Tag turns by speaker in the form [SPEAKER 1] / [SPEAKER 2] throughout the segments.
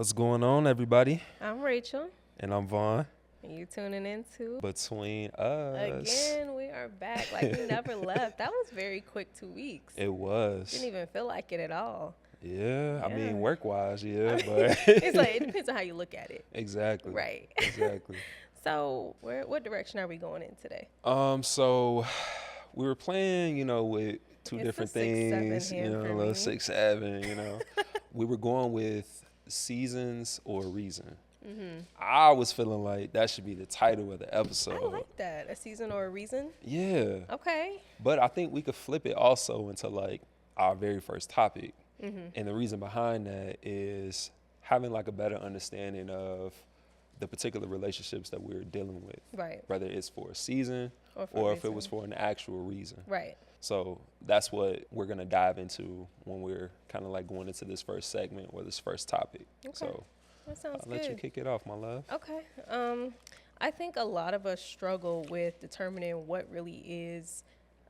[SPEAKER 1] What's going on, everybody?
[SPEAKER 2] I'm Rachel,
[SPEAKER 1] And I'm Vaughn.
[SPEAKER 2] and you tuning into
[SPEAKER 1] Between Us.
[SPEAKER 2] again. We are back like we never left. That was very quick 2 weeks.
[SPEAKER 1] It was.
[SPEAKER 2] Didn't even feel like it at all.
[SPEAKER 1] Yeah, I mean,
[SPEAKER 2] Yeah.
[SPEAKER 1] work-wise, yeah, but
[SPEAKER 2] It's like it depends on how you look at it.
[SPEAKER 1] exactly.
[SPEAKER 2] Right.
[SPEAKER 1] Exactly.
[SPEAKER 2] So, what direction are we going in today?
[SPEAKER 1] So we were playing, with two
[SPEAKER 2] It's
[SPEAKER 1] different
[SPEAKER 2] a 6-7
[SPEAKER 1] things,
[SPEAKER 2] hand
[SPEAKER 1] a
[SPEAKER 2] for
[SPEAKER 1] little
[SPEAKER 2] me.
[SPEAKER 1] 6-7. We were going with seasons or reason.
[SPEAKER 2] Mm-hmm.
[SPEAKER 1] I was feeling like that should be the title of the
[SPEAKER 2] I
[SPEAKER 1] episode.
[SPEAKER 2] like that. A season or a reason?
[SPEAKER 1] Yeah.
[SPEAKER 2] Okay.
[SPEAKER 1] But I think we could flip it also into like our very first topic.
[SPEAKER 2] Mm-hmm.
[SPEAKER 1] And the reason behind that is having like a better understanding of the particular relationships that we're dealing with,
[SPEAKER 2] Right.
[SPEAKER 1] whether it's for a season
[SPEAKER 2] Or
[SPEAKER 1] or if it
[SPEAKER 2] reason.
[SPEAKER 1] was for an actual reason.
[SPEAKER 2] Right.
[SPEAKER 1] So that's what we're going to dive into when we're kind of like going into this first segment or this first topic.
[SPEAKER 2] Okay.
[SPEAKER 1] So
[SPEAKER 2] That sounds
[SPEAKER 1] I'll
[SPEAKER 2] good.
[SPEAKER 1] let you kick it off, my love.
[SPEAKER 2] Okay. I think a lot of us struggle with determining what really is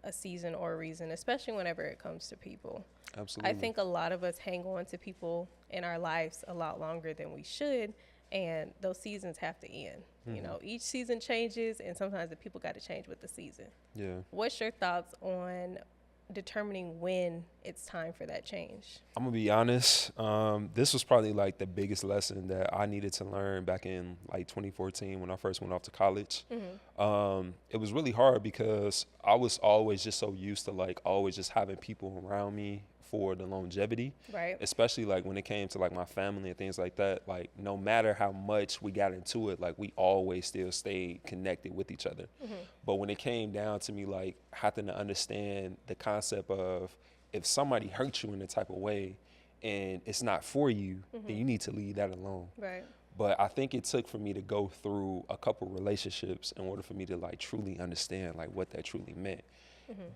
[SPEAKER 2] a season or a reason, especially whenever it comes to people.
[SPEAKER 1] Absolutely.
[SPEAKER 2] I think a lot of us hang on to people in our lives a lot longer than we should, and those seasons have to end. Each season changes, and sometimes the people got to change with the season.
[SPEAKER 1] Yeah.
[SPEAKER 2] What's your thoughts on determining when it's time for that change?
[SPEAKER 1] I'm gonna be honest. This was probably like the biggest lesson that I needed to learn back in like 2014 when I first went off to college. It was really hard because I was always just so used to like always just having people around me for the longevity,
[SPEAKER 2] Right.
[SPEAKER 1] especially like when it came to like my family and things like that. Like no matter how much we got into it, like we always still stayed connected with each other. But when it came down to me like having to understand the concept of if somebody hurt you in a type of way and it's not for you, then you need to leave that alone.
[SPEAKER 2] Right.
[SPEAKER 1] But I think it took for me to go through a couple relationships in order for me to like truly understand like what that truly meant.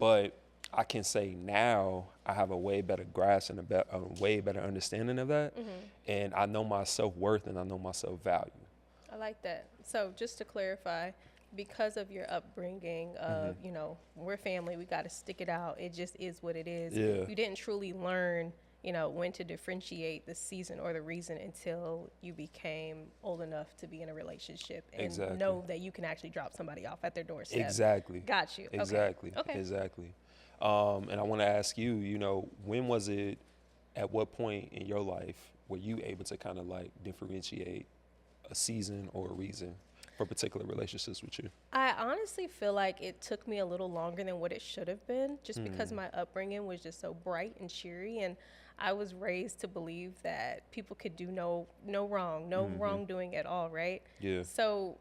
[SPEAKER 1] But I can say now I have a way better grasp and a way better understanding of that. And I know my self-worth and I know my self-value.
[SPEAKER 2] I like that. So just to clarify, because of your upbringing of, we're family, we got to stick it out. It just is what it is.
[SPEAKER 1] Yeah.
[SPEAKER 2] You didn't truly learn, when to differentiate the season or the reason until you became old enough to be in a relationship and
[SPEAKER 1] Exactly.
[SPEAKER 2] know that you can actually drop somebody off at their doorstep.
[SPEAKER 1] Exactly.
[SPEAKER 2] Got you. Okay.
[SPEAKER 1] Exactly.
[SPEAKER 2] Okay.
[SPEAKER 1] Exactly. And I want to ask you, when was it, at what point in your life were you able to kind of like differentiate a season or a reason for particular relationships with you?
[SPEAKER 2] I honestly feel like it took me a little longer than what it should have been, just because my upbringing was just so bright and cheery, and I was raised to believe that people could do no wrong, no wrongdoing at all, right?
[SPEAKER 1] Yeah.
[SPEAKER 2] So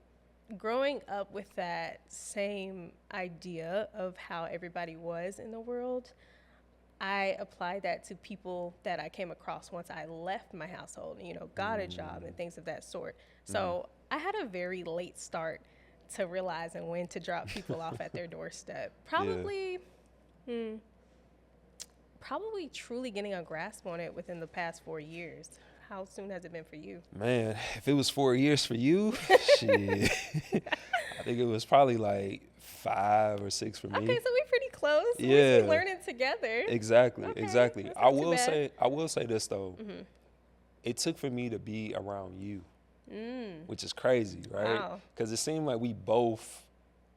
[SPEAKER 2] growing up with that same idea of how everybody was in the world, I applied that to people that I came across once I left my household and, got a job and things of that sort. So I had a very late start to realizing when to drop people off at their doorstep. Probably truly getting a grasp on it within the past 4 years. How soon has it been for you?
[SPEAKER 1] Man, if it was 4 years for you, shit, I think it was probably like 5 or 6 for me.
[SPEAKER 2] Okay, so we're pretty close.
[SPEAKER 1] Yeah.
[SPEAKER 2] We're learning together.
[SPEAKER 1] Exactly,
[SPEAKER 2] Okay,
[SPEAKER 1] exactly.
[SPEAKER 2] that's
[SPEAKER 1] I
[SPEAKER 2] not too
[SPEAKER 1] will
[SPEAKER 2] bad.
[SPEAKER 1] say this though. It took for me to be around you, which is crazy, right?
[SPEAKER 2] Wow.
[SPEAKER 1] Because it seemed like we both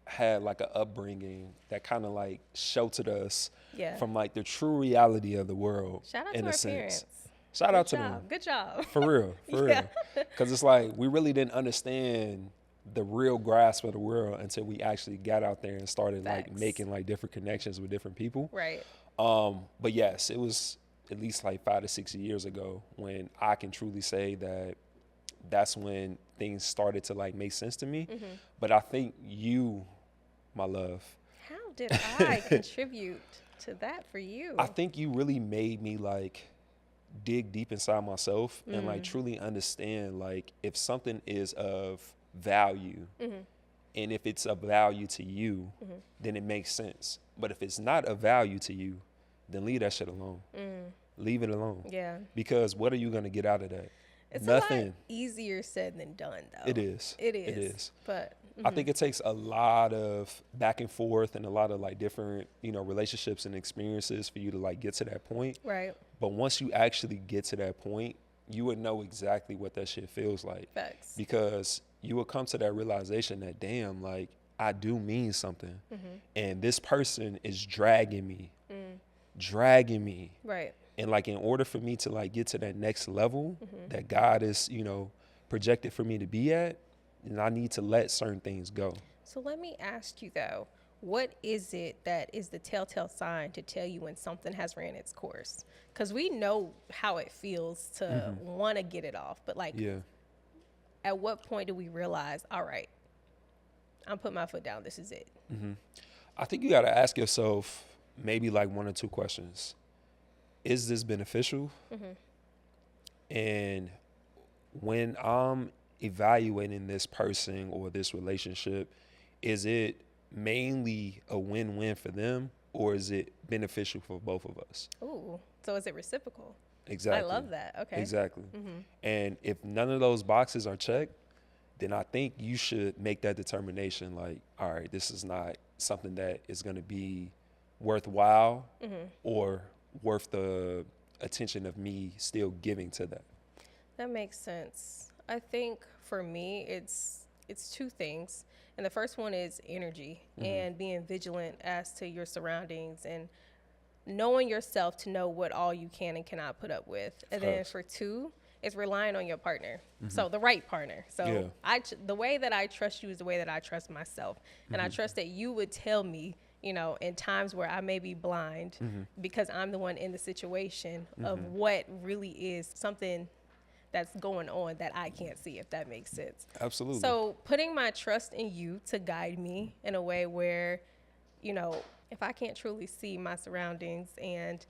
[SPEAKER 1] had like an upbringing that kind of like sheltered us
[SPEAKER 2] Yeah.
[SPEAKER 1] from like the true reality of the world.
[SPEAKER 2] Shout out
[SPEAKER 1] in
[SPEAKER 2] to
[SPEAKER 1] a
[SPEAKER 2] our
[SPEAKER 1] sense.
[SPEAKER 2] parents.
[SPEAKER 1] Shout out to
[SPEAKER 2] Good
[SPEAKER 1] them.
[SPEAKER 2] job. Good job.
[SPEAKER 1] For real, for
[SPEAKER 2] Yeah.
[SPEAKER 1] real. Because it's like we really didn't understand the real grasp of the world until we actually got out there and started like
[SPEAKER 2] Facts.
[SPEAKER 1] making like different connections with different people.
[SPEAKER 2] Right.
[SPEAKER 1] But yes, it was at least like 5 to 6 years ago when I can truly say that that's when things started to like make sense to me. But I think you, my love,
[SPEAKER 2] How did I contribute to that for you?
[SPEAKER 1] I think you really made me like dig deep inside myself and like truly understand like if something is of value and if it's of value to you, then it makes sense. But if it's not of value to you, then leave that shit alone. Leave it alone.
[SPEAKER 2] Yeah.
[SPEAKER 1] Because what are you going to get out of that?
[SPEAKER 2] It's
[SPEAKER 1] Nothing.
[SPEAKER 2] a lot easier said than done, though.
[SPEAKER 1] It is.
[SPEAKER 2] It is.
[SPEAKER 1] It is.
[SPEAKER 2] But
[SPEAKER 1] I think it takes a lot of back and forth and a lot of like different, relationships and experiences for you to like get to that point.
[SPEAKER 2] right.
[SPEAKER 1] But once you actually get to that point, you would know exactly what that shit feels like.
[SPEAKER 2] Facts.
[SPEAKER 1] Because you would come to that realization that, damn, like, I do mean something. And this person is dragging me.
[SPEAKER 2] Right.
[SPEAKER 1] And like, in order for me to like get to that next level that God is, projected for me to be at, and I need to let certain things go.
[SPEAKER 2] So let me ask you though, what is it that is the telltale sign to tell you when something has ran its course? Because we know how it feels to want to get it off, but like, at what point do we realize, all right, I'm putting my foot down, this is it?
[SPEAKER 1] I think you got to ask yourself maybe like one or two questions. Is this beneficial? And when I'm evaluating this person or this relationship, is it mainly a win-win for them, or is it beneficial for both of us?
[SPEAKER 2] Ooh, so is it reciprocal?
[SPEAKER 1] Exactly.
[SPEAKER 2] I love that. Okay.
[SPEAKER 1] Exactly. And if none of those boxes are checked, then I think you should make that determination like, all right, this is not something that is going to be worthwhile or worth the attention of me still giving to that.
[SPEAKER 2] That makes sense. I think for me, it's two things. And the first one is energy and being vigilant as to your surroundings and knowing yourself to know what all you can and cannot put up with. And then for two, it's relying on your partner. So the right partner. So the way that I trust you is the way that I trust myself. And I trust that you would tell me, in times where I may be blind because I'm the one in the situation of what really is something that's going on that I can't see, if that makes sense.
[SPEAKER 1] Absolutely.
[SPEAKER 2] So putting my trust in you to guide me in a way where, if I can't truly see my surroundings and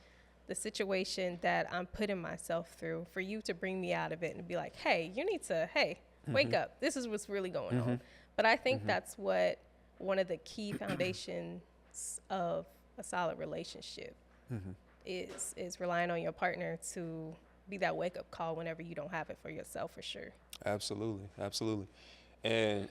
[SPEAKER 2] the situation that I'm putting myself through, for you to bring me out of it and be like, hey, you need to, wake up. This is what's really going on. But I think that's what one of the key foundations of a solid relationship is relying on your partner to be that wake-up call whenever you don't have it for yourself, for sure.
[SPEAKER 1] Absolutely. And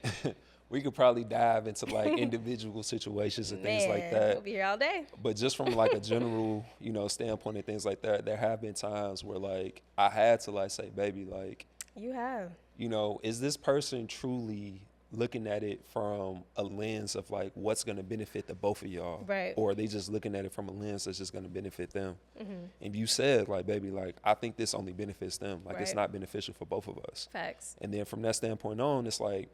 [SPEAKER 1] we could probably dive into like individual situations and things like that.
[SPEAKER 2] We'll be here all day.
[SPEAKER 1] But just from like a general, standpoint and things like that, there have been times where like I had to like say, baby, like,
[SPEAKER 2] you have,
[SPEAKER 1] is this person truly looking at it from a lens of like what's going to benefit the both of y'all,
[SPEAKER 2] right?
[SPEAKER 1] Or are they just looking at it from a lens that's just going to benefit them? And you said like, baby, like, I think this only benefits them, like it's not beneficial for both of us.
[SPEAKER 2] Facts.
[SPEAKER 1] And then from that standpoint on, it's like,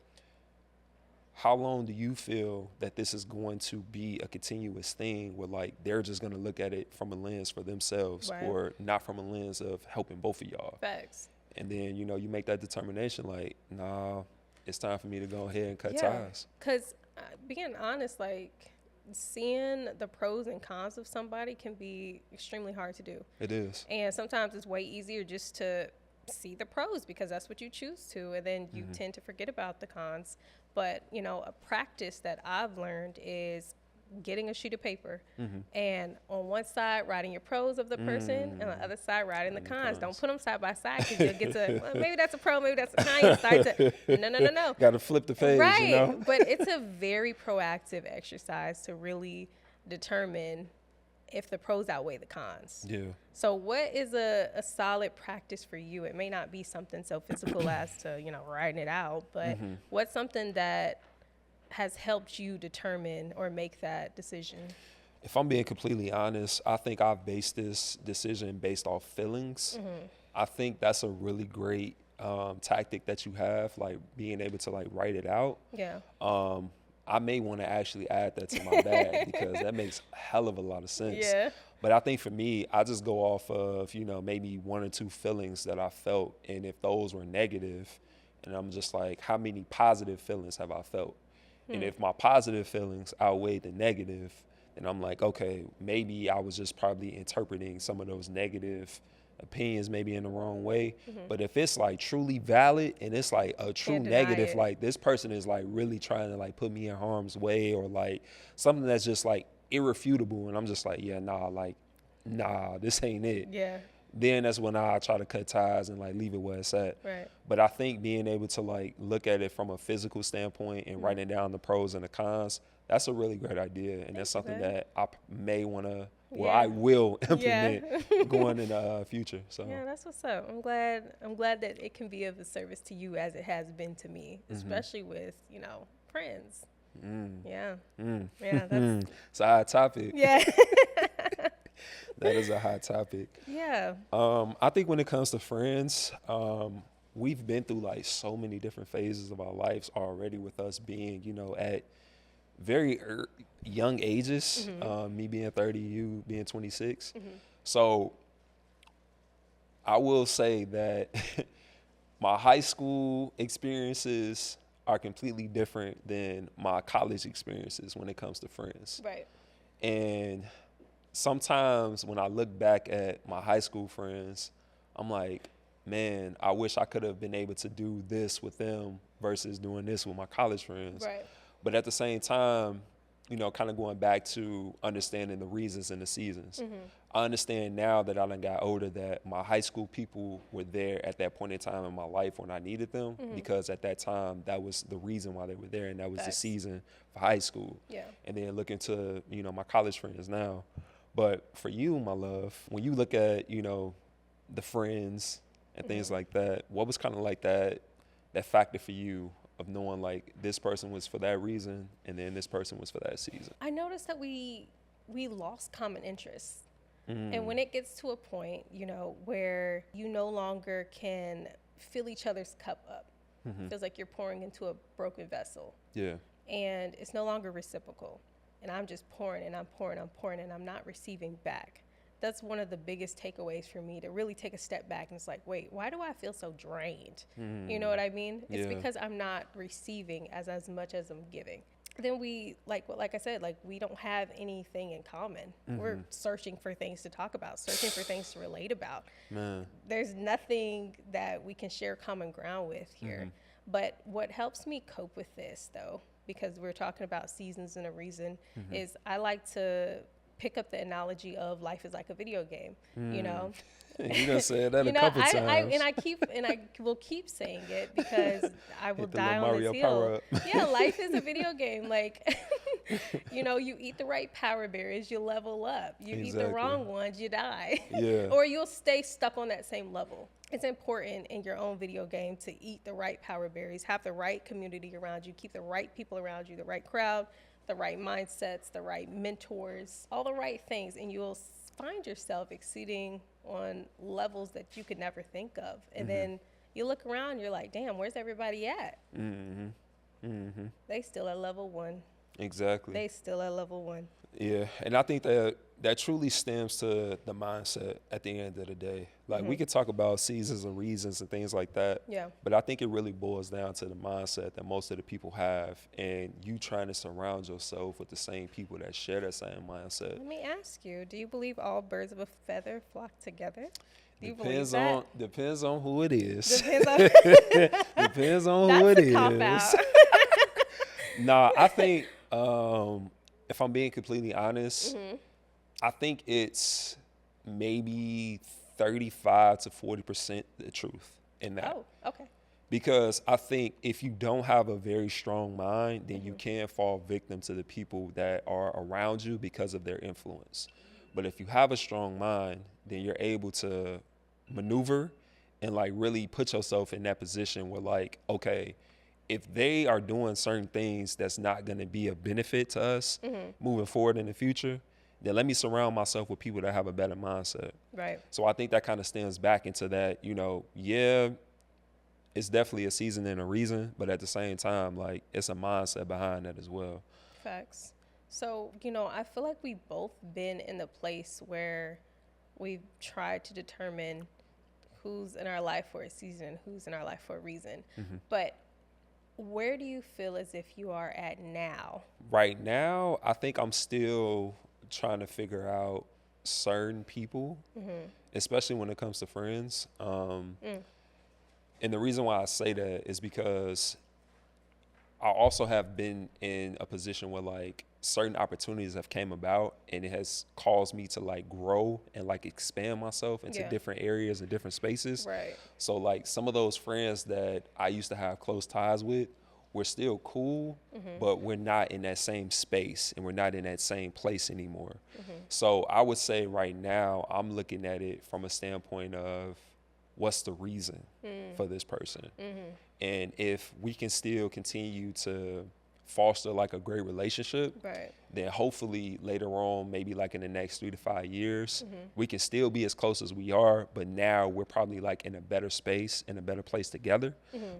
[SPEAKER 1] how long do you feel that this is going to be a continuous thing where like they're just going to look at it from a lens for themselves, or not from a lens of helping both of y'all?
[SPEAKER 2] Facts.
[SPEAKER 1] And then you make that determination like, nah, it's time for me to go ahead and cut ties.
[SPEAKER 2] Because being honest, like, seeing the pros and cons of somebody can be extremely hard to do.
[SPEAKER 1] It is.
[SPEAKER 2] And sometimes it's way easier just to see the pros because that's what you choose to, and then you tend to forget about the cons. But, a practice that I've learned is getting a sheet of paper and on one side writing your pros of the person and on the other side writing the cons. Don't put them side by side because you'll get to, well, maybe that's a pro, maybe that's a con. You start to, no.
[SPEAKER 1] Got to flip the page,
[SPEAKER 2] right. But it's a very proactive exercise to really determine if the pros outweigh the cons.
[SPEAKER 1] Yeah.
[SPEAKER 2] So what is a solid practice for you? It may not be something so physical as to, writing it out, but what's something that has helped you determine or make that decision?
[SPEAKER 1] If I'm being completely honest, I think I've based this decision based off feelings. I think that's a really great tactic that you have, like being able to like write it out.
[SPEAKER 2] Yeah.
[SPEAKER 1] I may want to actually add that to my bag because that makes a hell of a lot of sense.
[SPEAKER 2] Yeah.
[SPEAKER 1] But I think for me, I just go off of, maybe one or two feelings that I felt. And if those were negative, and I'm just like, how many positive feelings have I felt? And if my positive feelings outweigh the negative, then I'm like, okay, maybe I was just probably interpreting some of those negative opinions maybe in the wrong way. But if it's like truly valid and it's like a true negative, like this person is like really trying to like put me in harm's way, or like something that's just like irrefutable, and I'm just like, yeah, nah, this ain't it.
[SPEAKER 2] Yeah.
[SPEAKER 1] Then that's when I try to cut ties and like leave it where it's at.
[SPEAKER 2] Right.
[SPEAKER 1] But I think being able to like look at it from a physical standpoint and writing down the pros and the cons, that's a really great idea. And that's something that I may want to Well, I will implement
[SPEAKER 2] Yeah.
[SPEAKER 1] going in the future. So
[SPEAKER 2] Yeah, that's what's up. I'm glad that it can be of a service to you as it has been to me, especially with, friends. Yeah. Yeah, that's
[SPEAKER 1] it's a hot topic.
[SPEAKER 2] yeah.
[SPEAKER 1] That is a hot topic.
[SPEAKER 2] Yeah.
[SPEAKER 1] I think when it comes to friends, we've been through like so many different phases of our lives already with us being, at very young ages, me being 30, you being 26. So I will say that my high school experiences are completely different than my college experiences when it comes to friends.
[SPEAKER 2] Right.
[SPEAKER 1] And sometimes when I look back at my high school friends, I'm like, man, I wish I could have been able to do this with them versus doing this with my college friends.
[SPEAKER 2] Right.
[SPEAKER 1] But at the same time, kind of going back to understanding the reasons and the seasons. I understand now that I done got older that my high school people were there at that point in time in my life when I needed them, because at that time, that was the reason why they were there, and that was the season for high school.
[SPEAKER 2] Yeah.
[SPEAKER 1] And then looking to, my college friends now. But for you, my love, when you look at, the friends and things like that, what was kind of like that factor for you of knowing like this person was for that reason and then this person was for that season?
[SPEAKER 2] I noticed that we lost common interests. And when it gets to a point, where you no longer can fill each other's cup up, feels like you're pouring into a broken vessel.
[SPEAKER 1] Yeah.
[SPEAKER 2] And it's no longer reciprocal. And I'm just pouring and I'm pouring, and I'm not receiving back. That's one of the biggest takeaways for me, to really take a step back and it's like, wait, why do I feel so drained? You know what I mean? It's because I'm not receiving as much as I'm giving. Then we, like I said, like we don't have anything in common. We're searching for things to talk about, searching for things to relate about.
[SPEAKER 1] Man.
[SPEAKER 2] There's nothing that we can share common ground with here. But what helps me cope with this, though, because we're talking about seasons and a reason, is I like to pick up the analogy of life is like a video game,
[SPEAKER 1] You done said that a couple times.
[SPEAKER 2] I will keep saying it because I will
[SPEAKER 1] Hit the
[SPEAKER 2] die
[SPEAKER 1] little
[SPEAKER 2] on this
[SPEAKER 1] Mario power
[SPEAKER 2] hill.
[SPEAKER 1] up.
[SPEAKER 2] Yeah, life is a video game. Like, you eat the right power berries, you level up. You eat the
[SPEAKER 1] Exactly.
[SPEAKER 2] wrong ones, you die.
[SPEAKER 1] Yeah.
[SPEAKER 2] Or you'll stay stuck on that same level. It's important in your own video game to eat the right power berries, have the right community around you, keep the right people around you, the right crowd, the right mindsets, the right mentors, all the right things, and you'll find yourself exceeding on levels that you could never think of. And then you look around, you're like, damn, where's everybody at? They still at level 1.
[SPEAKER 1] Exactly.
[SPEAKER 2] They still at level 1.
[SPEAKER 1] Yeah, and I think that truly stems to the mindset at the end of the day. Like we could talk about seasons and reasons and things like that.
[SPEAKER 2] Yeah.
[SPEAKER 1] But I think it really boils down to the mindset that most of the people have, and you trying to surround yourself with the same people that share that same mindset.
[SPEAKER 2] Let me ask you, do you believe all birds of a feather flock together? Do you
[SPEAKER 1] Depends
[SPEAKER 2] believe that?
[SPEAKER 1] Depends on who it is.
[SPEAKER 2] Depends on
[SPEAKER 1] Depends on who it
[SPEAKER 2] That's a
[SPEAKER 1] is.
[SPEAKER 2] cop-out.
[SPEAKER 1] Nah, I think if I'm being completely honest, I think it's maybe 35 to 40% the truth in that.
[SPEAKER 2] Oh, okay.
[SPEAKER 1] Because I think if you don't have a very strong mind, then you can fall victim to the people that are around you because of their influence. But if you have a strong mind, then you're able to maneuver and like really put yourself in that position where like, okay, if they are doing certain things that's not going to be a benefit to us moving forward in the future, then let me surround myself with people that have a better mindset.
[SPEAKER 2] Right.
[SPEAKER 1] So I think that kind of stems back into that, yeah, it's definitely a season and a reason, but at the same time, like it's a mindset behind that as well.
[SPEAKER 2] Facts. So, I feel like we've both been in the place where we've tried to determine who's in our life for a season, who's in our life for a reason. But where do you feel as if you are at now? Right
[SPEAKER 1] now, I think I'm still trying to figure out certain people, especially when it comes to friends. And the reason why I say that is because I also have been in a position where like certain opportunities have came about and it has caused me to like grow and like expand myself into different areas and different spaces.
[SPEAKER 2] Right.
[SPEAKER 1] So like some of those friends that I used to have close ties with we're still cool, but we're not in that same space and we're not in that same place anymore. So I would say right now, I'm looking at it from a standpoint of what's the reason for this person. And if we can still continue to foster like a great relationship,
[SPEAKER 2] Right.
[SPEAKER 1] then hopefully later on, maybe like in the next 3 to 5 years, we can still be as close as we are, but now we're probably like in a better space, in a better place together.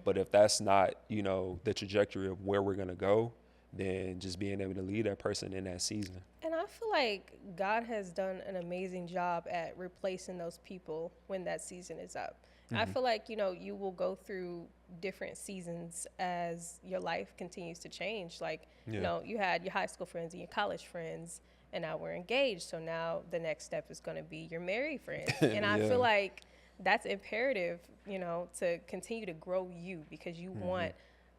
[SPEAKER 1] But if that's not, you know, the trajectory of where we're going to go, then just being able to lead that person in that season.
[SPEAKER 2] And I feel like God has done an amazing job at replacing those people when that season is up. I feel like, you know, you will go through different seasons as your life continues to change. Like, you know, you had your high school friends and your college friends, and now we're engaged. So now the next step is going to be your married friends. And I feel like that's imperative, you know, to continue to grow you, because you want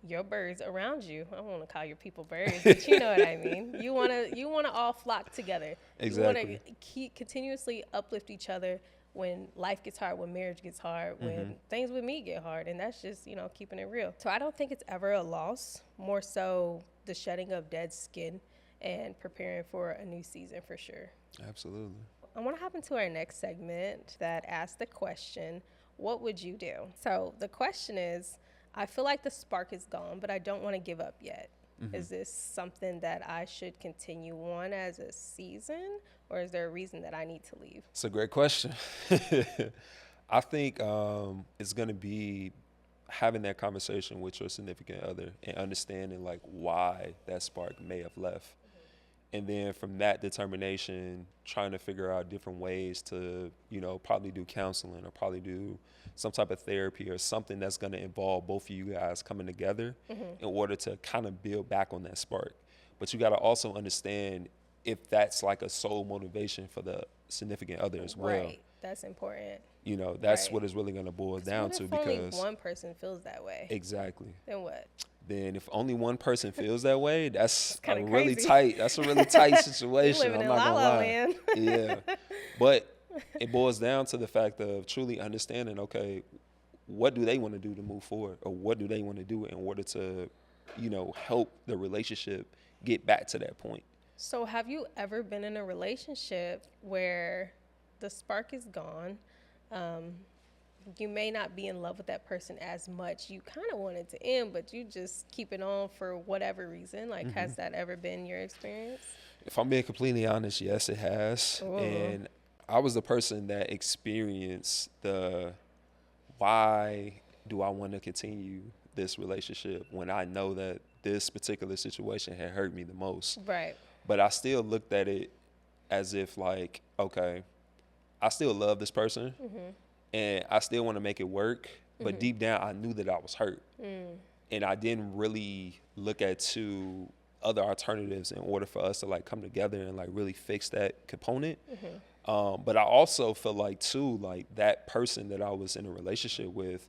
[SPEAKER 2] your birds around you. I don't want to call your people birds, but you know what I mean. You want to all flock together.
[SPEAKER 1] Exactly.
[SPEAKER 2] You want to continuously uplift each other when life gets hard, when marriage gets hard, when things with me get hard. And that's just, you know, keeping it real. So I don't think it's ever a loss, more so the shedding of dead skin and preparing for a new season for sure.
[SPEAKER 1] Absolutely.
[SPEAKER 2] I want to hop into our next segment that asks the question, what would you do? So the question is, I feel like the spark is gone, but I don't want to give up yet. Is this something that I should continue on as a season, or is there a reason that I need to leave?
[SPEAKER 1] It's a great question. I think it's going to be having that conversation with your significant other and understanding like why that spark may have left. And then from that determination, trying to figure out different ways to, you know, probably do counseling or probably do some type of therapy or something that's going to involve both of you guys coming together in order to kind of build back on that spark. But you got to also understand if that's like a sole motivation for the significant other as well.
[SPEAKER 2] Right. That's important.
[SPEAKER 1] You know, that's what it's really going to boil down to,
[SPEAKER 2] because
[SPEAKER 1] because
[SPEAKER 2] only one person feels that way.
[SPEAKER 1] Exactly.
[SPEAKER 2] Then what?
[SPEAKER 1] Then if only one person feels that way, that's a
[SPEAKER 2] kinda
[SPEAKER 1] really
[SPEAKER 2] crazy.
[SPEAKER 1] tight. That's a really tight situation.
[SPEAKER 2] living
[SPEAKER 1] I'm
[SPEAKER 2] in
[SPEAKER 1] not gonna
[SPEAKER 2] La La
[SPEAKER 1] lie.
[SPEAKER 2] Land.
[SPEAKER 1] Yeah, but it boils down to the fact of truly understanding. Okay, what do they want to do to move forward, or what do they want to do in order to, you know, help the relationship get back to that point?
[SPEAKER 2] So have you ever been in a relationship where the spark is gone? You may not be in love with that person as much. You kind of want it to end, but you just keep it on for whatever reason. Like, has that ever been your experience?
[SPEAKER 1] If I'm being completely honest, yes, it has.
[SPEAKER 2] Ooh.
[SPEAKER 1] And I was the person that experienced the why do I want to continue this relationship when I know that this particular situation had hurt me the most.
[SPEAKER 2] Right.
[SPEAKER 1] But I still looked at it as if like, okay, I still love this person and I still want to make it work. But deep down, I knew that I was hurt. And I didn't really look at two other alternatives in order for us to like come together and like really fix that component. But I also feel like too, like that person that I was in a relationship with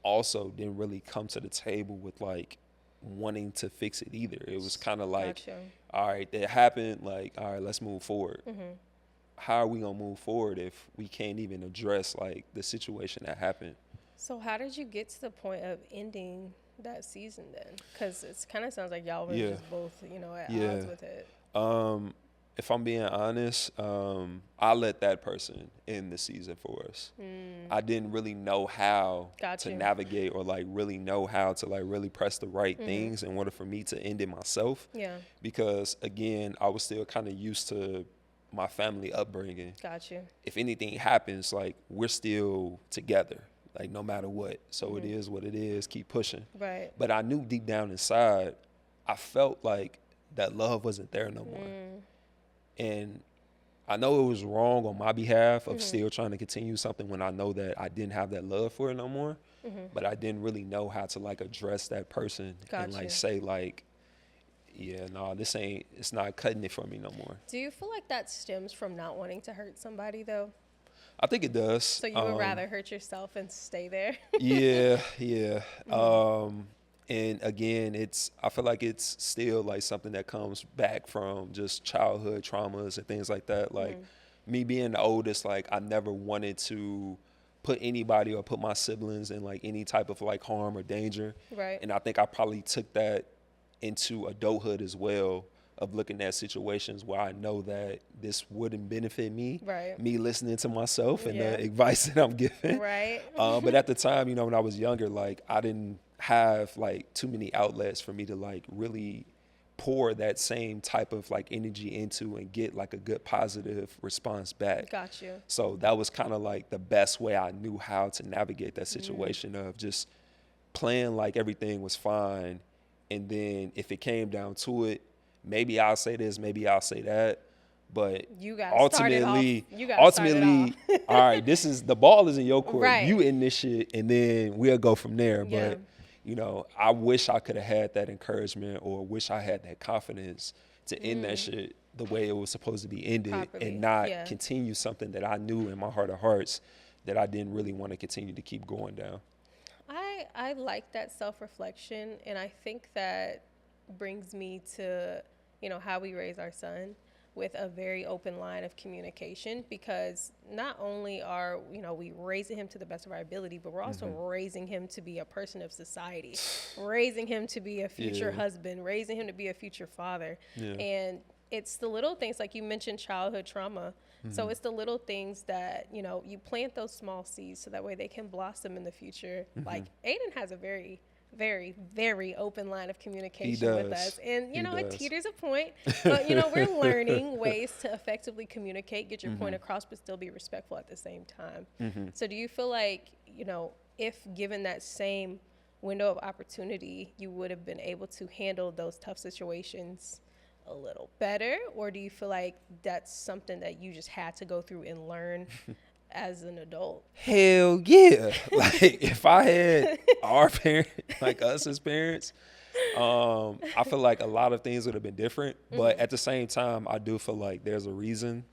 [SPEAKER 1] also didn't really come to the table with like wanting to fix it either. It was kind of like,
[SPEAKER 2] Gotcha.
[SPEAKER 1] all right, that happened. Like, all right, let's move forward. How are we gonna move forward if we can't even address like the situation that happened?
[SPEAKER 2] So how did you get to the point of ending that season then? Because it kind of sounds like y'all were just both, you know, at odds with it.
[SPEAKER 1] If I'm being honest, I let that person end the season for us. I didn't really know how to navigate or like really know how to like really press the right things in order for me to end it myself.
[SPEAKER 2] Yeah.
[SPEAKER 1] Because again, I was still kind of used to my family upbringing.
[SPEAKER 2] Got you.
[SPEAKER 1] If anything happens, like we're still together, like no matter what. So it is what it is. Keep pushing.
[SPEAKER 2] Right.
[SPEAKER 1] But I knew deep down inside, I felt like that love wasn't there no more. And I know it was wrong on my behalf of still trying to continue something when I know that I didn't have that love for it no more. But I didn't really know how to like address that person and like say like, yeah, no, it's not cutting it for me no more.
[SPEAKER 2] Do you feel like that stems from not wanting to hurt somebody though?
[SPEAKER 1] I think it does.
[SPEAKER 2] So you would rather hurt yourself and stay there?
[SPEAKER 1] Yeah. And again, I feel like it's still like something that comes back from just childhood traumas and things like that. Like me being the oldest, like I never wanted to put anybody or put my siblings in like any type of like harm or danger.
[SPEAKER 2] Right.
[SPEAKER 1] And I think I probably took that into adulthood as well, of looking at situations where I know that this wouldn't benefit me,
[SPEAKER 2] Right.
[SPEAKER 1] me listening to myself and
[SPEAKER 2] Yeah.
[SPEAKER 1] the advice that I'm giving.
[SPEAKER 2] Right.
[SPEAKER 1] But at the time, you know, when I was younger, like I didn't have like too many outlets for me to like really pour that same type of like energy into and get like a good positive response back.
[SPEAKER 2] Got you.
[SPEAKER 1] So that was kind of like the best way I knew how to navigate that situation of just playing like everything was fine. And then if it came down to it, maybe I'll say this, maybe I'll say that. But
[SPEAKER 2] You got
[SPEAKER 1] ultimately, all right, this is the ball is in your court.
[SPEAKER 2] Right.
[SPEAKER 1] You in this shit, and then we'll go from there.
[SPEAKER 2] Yeah.
[SPEAKER 1] But you know, I wish I could have had that encouragement, or wish I had that confidence to end that shit the way it was supposed to be ended,
[SPEAKER 2] Properly.
[SPEAKER 1] and not continue something that I knew in my heart of hearts that I didn't really want to continue to keep going down.
[SPEAKER 2] I like that self-reflection, and I think that brings me to, you know, how we raise our son with a very open line of communication, because not only are, you know, we raising him to the best of our ability, but we're also raising him to be a person of society, raising him to be a future husband, raising him to be a future father. And it's the little things, like you mentioned childhood trauma. So it's the little things that, you know, you plant those small seeds so that way they can blossom in the future. Like Aiden has a very, very, very open line of communication with us. And, you know, it teeters a point, but, you know, we're learning ways to effectively communicate, get your point across, but still be respectful at the same time. So do you feel like, you know, if given that same window of opportunity, you would have been able to handle those tough situations a little better? Or do you feel like that's something that you just had to go through and learn as an adult?
[SPEAKER 1] Hell yeah. Like if I had our parents, like us as parents, I feel like a lot of things would have been different. But at the same time, I do feel like there's a reason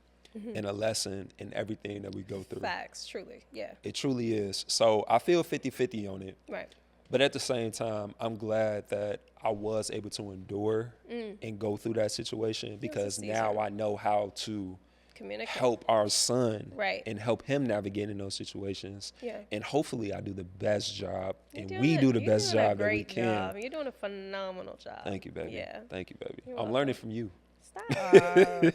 [SPEAKER 1] and a lesson in everything that we go through.
[SPEAKER 2] Facts, truly, yeah.
[SPEAKER 1] It truly is. So I feel 50-50 on it.
[SPEAKER 2] Right.
[SPEAKER 1] But at the same time, I'm glad that I was able to endure and go through that situation, because now I know how to help our son and help him navigate in those situations.
[SPEAKER 2] Yeah.
[SPEAKER 1] And hopefully I do the best job, and we do the best job that we can.
[SPEAKER 2] You're doing a phenomenal job.
[SPEAKER 1] Thank you, baby.
[SPEAKER 2] Yeah.
[SPEAKER 1] Thank you, baby.
[SPEAKER 2] You're
[SPEAKER 1] I'm learning from you.
[SPEAKER 2] Stop.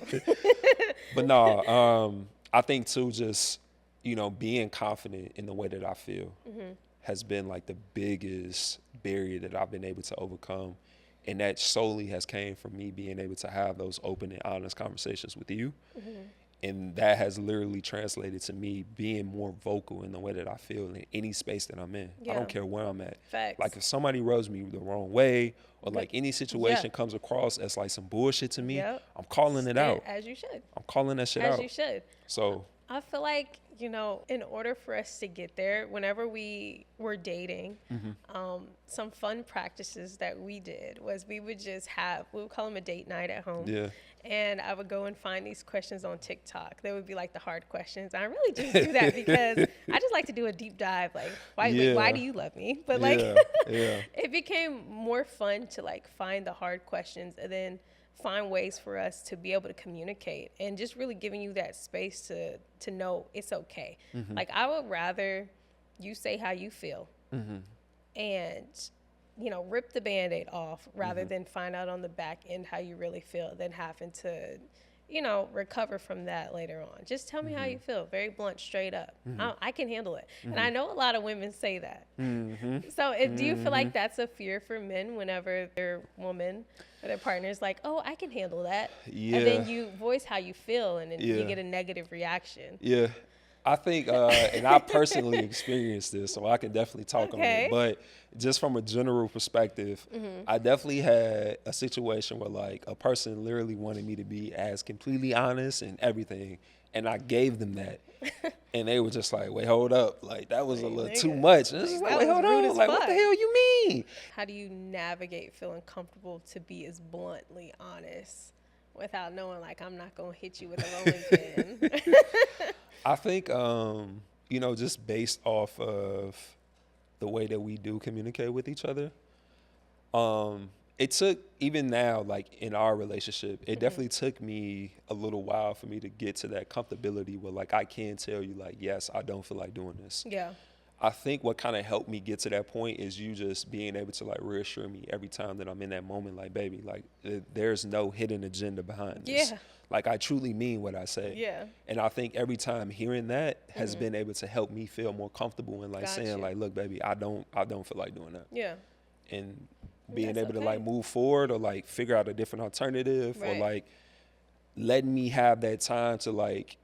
[SPEAKER 1] But no, I think too, just, you know, being confident in the way that I feel has been like the biggest barrier that I've been able to overcome. And that solely has came from me being able to have those open and honest conversations with you. And that has literally translated to me being more vocal in the way that I feel in any space that I'm in. I don't care where I'm at.
[SPEAKER 2] Facts.
[SPEAKER 1] Like if somebody rubs me the wrong way, or like any situation comes across as like some bullshit to me, I'm calling it out.
[SPEAKER 2] As you should.
[SPEAKER 1] I'm calling that shit out.
[SPEAKER 2] As you should.
[SPEAKER 1] So
[SPEAKER 2] I feel like, you know, in order for us to get there, whenever we were dating, some fun practices that we did was we would call them a date night at home.
[SPEAKER 1] Yeah.
[SPEAKER 2] And I would go and find these questions on TikTok. They would be like the hard questions. I really just do that because I just like to do a deep dive. Like, why do you love me? But like, it became more fun to like find the hard questions and then find ways for us to be able to communicate, and just really giving you that space to know it's okay. Like I would rather you say how you feel and, you know, rip the Band-Aid off rather than find out on the back end how you really feel, than having to, you know, recover from that later on. Just tell me how you feel. Very blunt, straight up. I can handle it. And I know a lot of women say that. So do you feel like that's a fear for men whenever their woman or their partner's like, oh, I can handle that?
[SPEAKER 1] Yeah.
[SPEAKER 2] And then you voice how you feel and then you get a negative reaction.
[SPEAKER 1] Yeah. I think, and I personally experienced this, so I can definitely talk on it. But just from a general perspective, I definitely had a situation where like a person literally wanted me to be as completely honest and everything, and I gave them that. And they were just like, wait, hold up. Like, that was a little too much. And it's just like, wait, hold on. Like, what the hell you mean?
[SPEAKER 2] How do you navigate feeling comfortable to be as bluntly honest without knowing, like, I'm not going to hit you with a rolling pin?
[SPEAKER 1] I think, you know, just based off of the way that we do communicate with each other, it took, even now, like in our relationship, it definitely took me a little while for me to get to that comfortability where like I can tell you like, yes, I don't feel like doing this.
[SPEAKER 2] Yeah.
[SPEAKER 1] I think what kind of helped me get to that point is you just being able to like reassure me every time that I'm in that moment, like, baby, like there's no hidden agenda behind this.
[SPEAKER 2] Yeah.
[SPEAKER 1] Like I truly mean what I say.
[SPEAKER 2] Yeah.
[SPEAKER 1] And I think every time hearing that has been able to help me feel more comfortable and like
[SPEAKER 2] Got
[SPEAKER 1] saying
[SPEAKER 2] you.
[SPEAKER 1] like, look, baby, I don't feel like doing that.
[SPEAKER 2] Yeah.
[SPEAKER 1] And being
[SPEAKER 2] That's
[SPEAKER 1] able to
[SPEAKER 2] okay.
[SPEAKER 1] like move forward or like figure out a different alternative or
[SPEAKER 2] Right.
[SPEAKER 1] like letting me have that time to like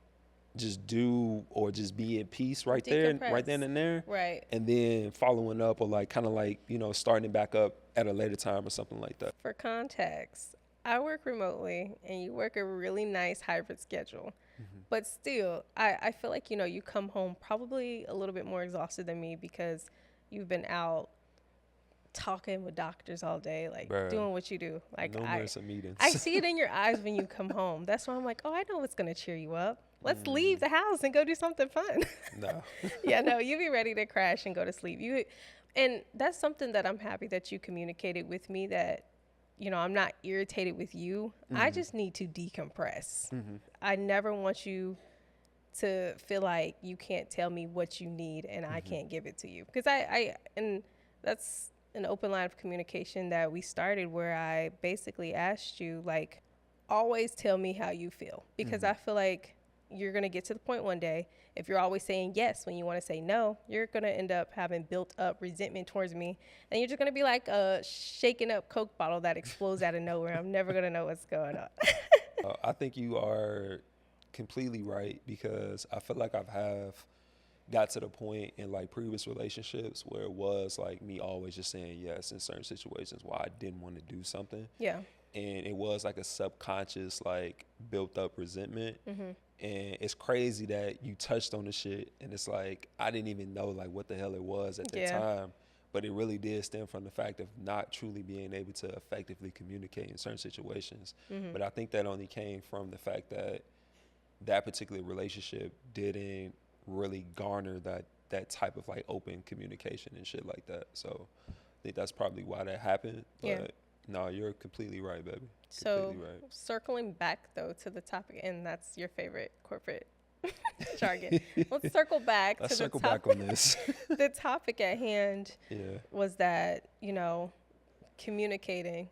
[SPEAKER 1] just do or just be in peace right there, right then and there.
[SPEAKER 2] Right.
[SPEAKER 1] And then following up or like kind of like, you know, starting back up at a later time or something like that.
[SPEAKER 2] For context, I work remotely and you work a really nice hybrid schedule. But still, I feel like, you know, you come home probably a little bit more exhausted than me because you've been out talking with doctors all day, like
[SPEAKER 1] Bruh,
[SPEAKER 2] doing what you do. Like
[SPEAKER 1] numerous of meetings.
[SPEAKER 2] I see it in your eyes when you come home. That's why I'm like, oh, I know what's going to cheer you up. Let's leave the house and go do something fun.
[SPEAKER 1] No.
[SPEAKER 2] Yeah, no, you be ready to crash and go to sleep. And that's something that I'm happy that you communicated with me, that, you know, I'm not irritated with you. I just need to decompress. I never want you to feel like you can't tell me what you need and I can't give it to you. Because and that's an open line of communication that we started where I basically asked you, like, always tell me how you feel. Because I feel like you're going to get to the point one day, if you're always saying yes when you want to say no, you're going to end up having built up resentment towards me. And you're just going to be like a shaken up Coke bottle that explodes out of nowhere. I'm never going to know what's going on.
[SPEAKER 1] I think you are completely right, because I feel like got to the point in like previous relationships where it was like me always just saying yes in certain situations where I didn't want to do something.
[SPEAKER 2] Yeah.
[SPEAKER 1] And it was like a subconscious like built up resentment. And it's crazy that you touched on the shit and it's like I didn't even know like what the hell it was at the time, but it really did stem from the fact of not truly being able to effectively communicate in certain situations. But I think that only came from the fact that that particular relationship didn't really garner that type of like open communication and shit like that. So I think that's probably why that happened. But no, you're completely right, baby.
[SPEAKER 2] So
[SPEAKER 1] Completely right.
[SPEAKER 2] circling back though to the topic, and that's your favorite corporate jargon. Let's circle back
[SPEAKER 1] Let's
[SPEAKER 2] to
[SPEAKER 1] circle
[SPEAKER 2] the topic.
[SPEAKER 1] back on this.
[SPEAKER 2] The topic at hand
[SPEAKER 1] Yeah.
[SPEAKER 2] was that, you know, communicating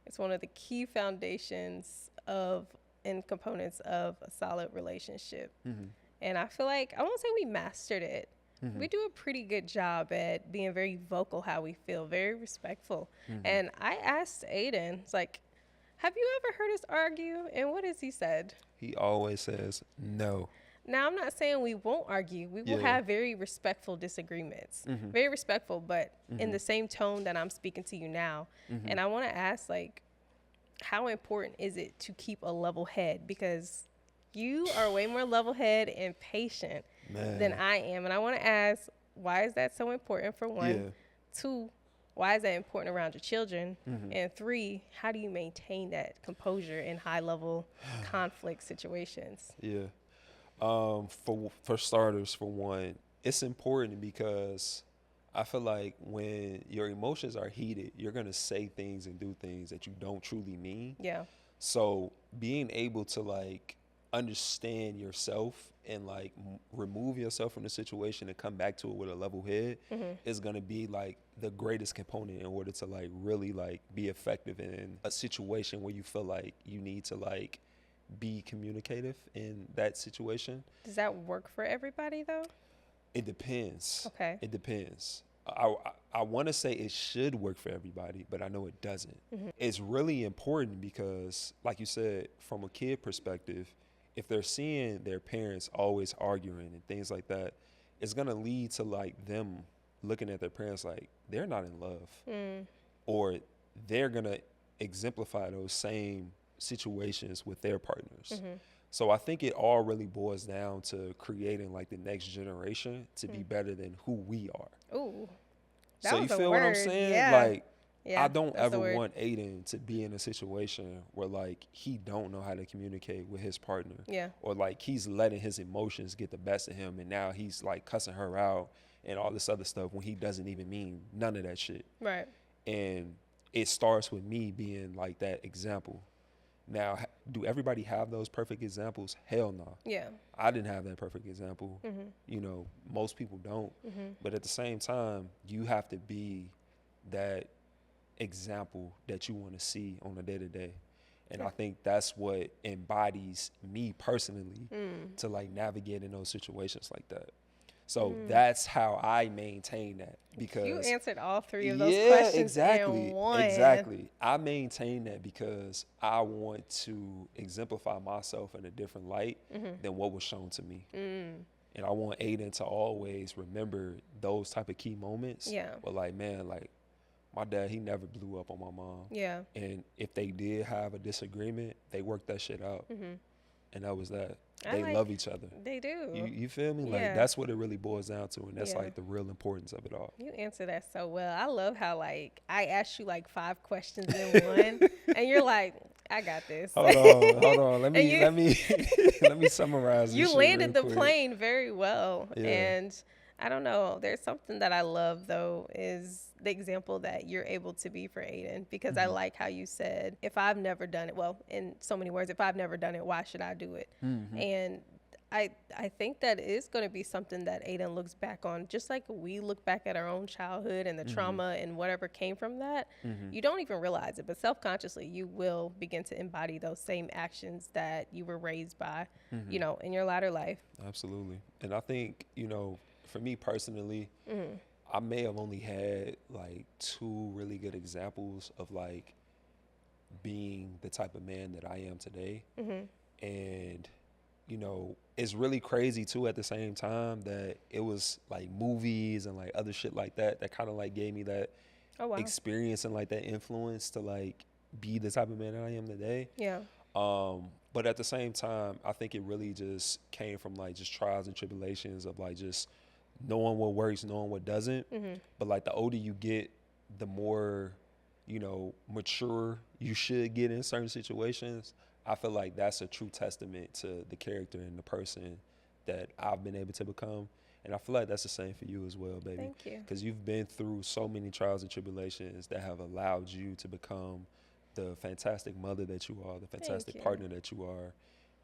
[SPEAKER 2] is one of the key foundations of and components of a solid relationship. And I feel like, I won't say we mastered it. We do a pretty good job at being very vocal how we feel, very respectful. And I asked Aiden, it's like, have you ever heard us argue? And what has he said?
[SPEAKER 1] He always says no.
[SPEAKER 2] Now, I'm not saying we won't argue. We will have very respectful disagreements. Very respectful, but in the same tone that I'm speaking to you now. And I want to ask, like, how important is it to keep a level head? Because you are way more level head and patient than I am. And I want to ask, why is that so important, for one?
[SPEAKER 1] Yeah.
[SPEAKER 2] Two, why is that important around your children? And three, how do you maintain that composure in high level conflict situations?
[SPEAKER 1] Yeah. For starters, for one, it's important because I feel like when your emotions are heated, you're going to say things and do things that you don't truly mean.
[SPEAKER 2] Yeah.
[SPEAKER 1] So being able to like understand yourself and like remove yourself from the situation and come back to it with a level head is going to be like the greatest component in order to like really like be effective in a situation where you feel like you need to like be communicative in that situation.
[SPEAKER 2] Does that work for everybody though?
[SPEAKER 1] It depends.
[SPEAKER 2] Okay.
[SPEAKER 1] It depends. I want to say it should work for everybody, but I know it doesn't. It's really important because, like you said, from a kid perspective, if they're seeing their parents always arguing and things like that, it's going to lead to like them looking at their parents like they're not in love, or they're going to exemplify those same situations with their partners. So I think it all really boils down to creating like the next generation to be better than who we are.
[SPEAKER 2] Ooh.
[SPEAKER 1] So you feel what I'm saying? Like, I don't ever want Aiden to be in a situation where like he don't know how to communicate with his partner.
[SPEAKER 2] Yeah.
[SPEAKER 1] Or like he's letting his emotions get the best of him and now he's like cussing her out and all this other stuff when he doesn't even mean none of that shit.
[SPEAKER 2] Right.
[SPEAKER 1] And it starts with me being like that example. Now, do everybody have those perfect examples? Hell no.
[SPEAKER 2] Yeah.
[SPEAKER 1] I didn't have that perfect example.
[SPEAKER 2] Mm-hmm.
[SPEAKER 1] You know, most people don't.
[SPEAKER 2] Mm-hmm.
[SPEAKER 1] But at the same time, you have to be that example that you want to see on a day to day. And I think that's what embodies me personally to like navigate in those situations like that. So that's how I maintain that, because
[SPEAKER 2] You answered all three of those questions in one.
[SPEAKER 1] Exactly. I maintain that because I want to exemplify myself in a different light than what was shown to me. And I want Aiden to always remember those type of key moments.
[SPEAKER 2] Yeah.
[SPEAKER 1] But like, man, like my dad, he never blew up on my mom.
[SPEAKER 2] Yeah.
[SPEAKER 1] And if they did have a disagreement, they worked that shit out. And that was that. They love each other.
[SPEAKER 2] They do.
[SPEAKER 1] You feel me? Like,
[SPEAKER 2] Yeah.
[SPEAKER 1] that's what it really boils down to. And that's like the real importance of it all.
[SPEAKER 2] You answer that so well. I love how like I asked you like 5 questions in one, and you're like, I got this.
[SPEAKER 1] Hold on. Let me summarize.
[SPEAKER 2] You
[SPEAKER 1] this
[SPEAKER 2] landed the
[SPEAKER 1] quick.
[SPEAKER 2] plane very well.
[SPEAKER 1] Yeah.
[SPEAKER 2] And I don't know. There's something that I love though is the example that you're able to be for Aiden, because I like how you said, if I've never done it, well, in so many words, if I've never done it, why should I do it? And I think that is going to be something that Aiden looks back on, just like we look back at our own childhood and the trauma and whatever came from that. You don't even realize it, but self-consciously you will begin to embody those same actions that you were raised by, you know, in your latter life.
[SPEAKER 1] Absolutely. And I think, you know, for me personally, I may have only had like 2 really good examples of like being the type of man that I am today. And, you know, it's really crazy too at the same time that it was like movies and like other shit like that kind of like gave me that experience and like that influence to like be the type of man that I am today.
[SPEAKER 2] Yeah.
[SPEAKER 1] But at the same time, I think it really just came from like just trials and tribulations of like just knowing what works, knowing what doesn't. But like the older you get, the more, you know, mature you should get in certain situations. I feel like that's a true testament to the character and the person that I've been able to become. And I feel like that's the same for you as well, baby.
[SPEAKER 2] Thank you.
[SPEAKER 1] Because you've been through so many trials and tribulations that have allowed you to become the fantastic mother that you are, the fantastic partner that you are.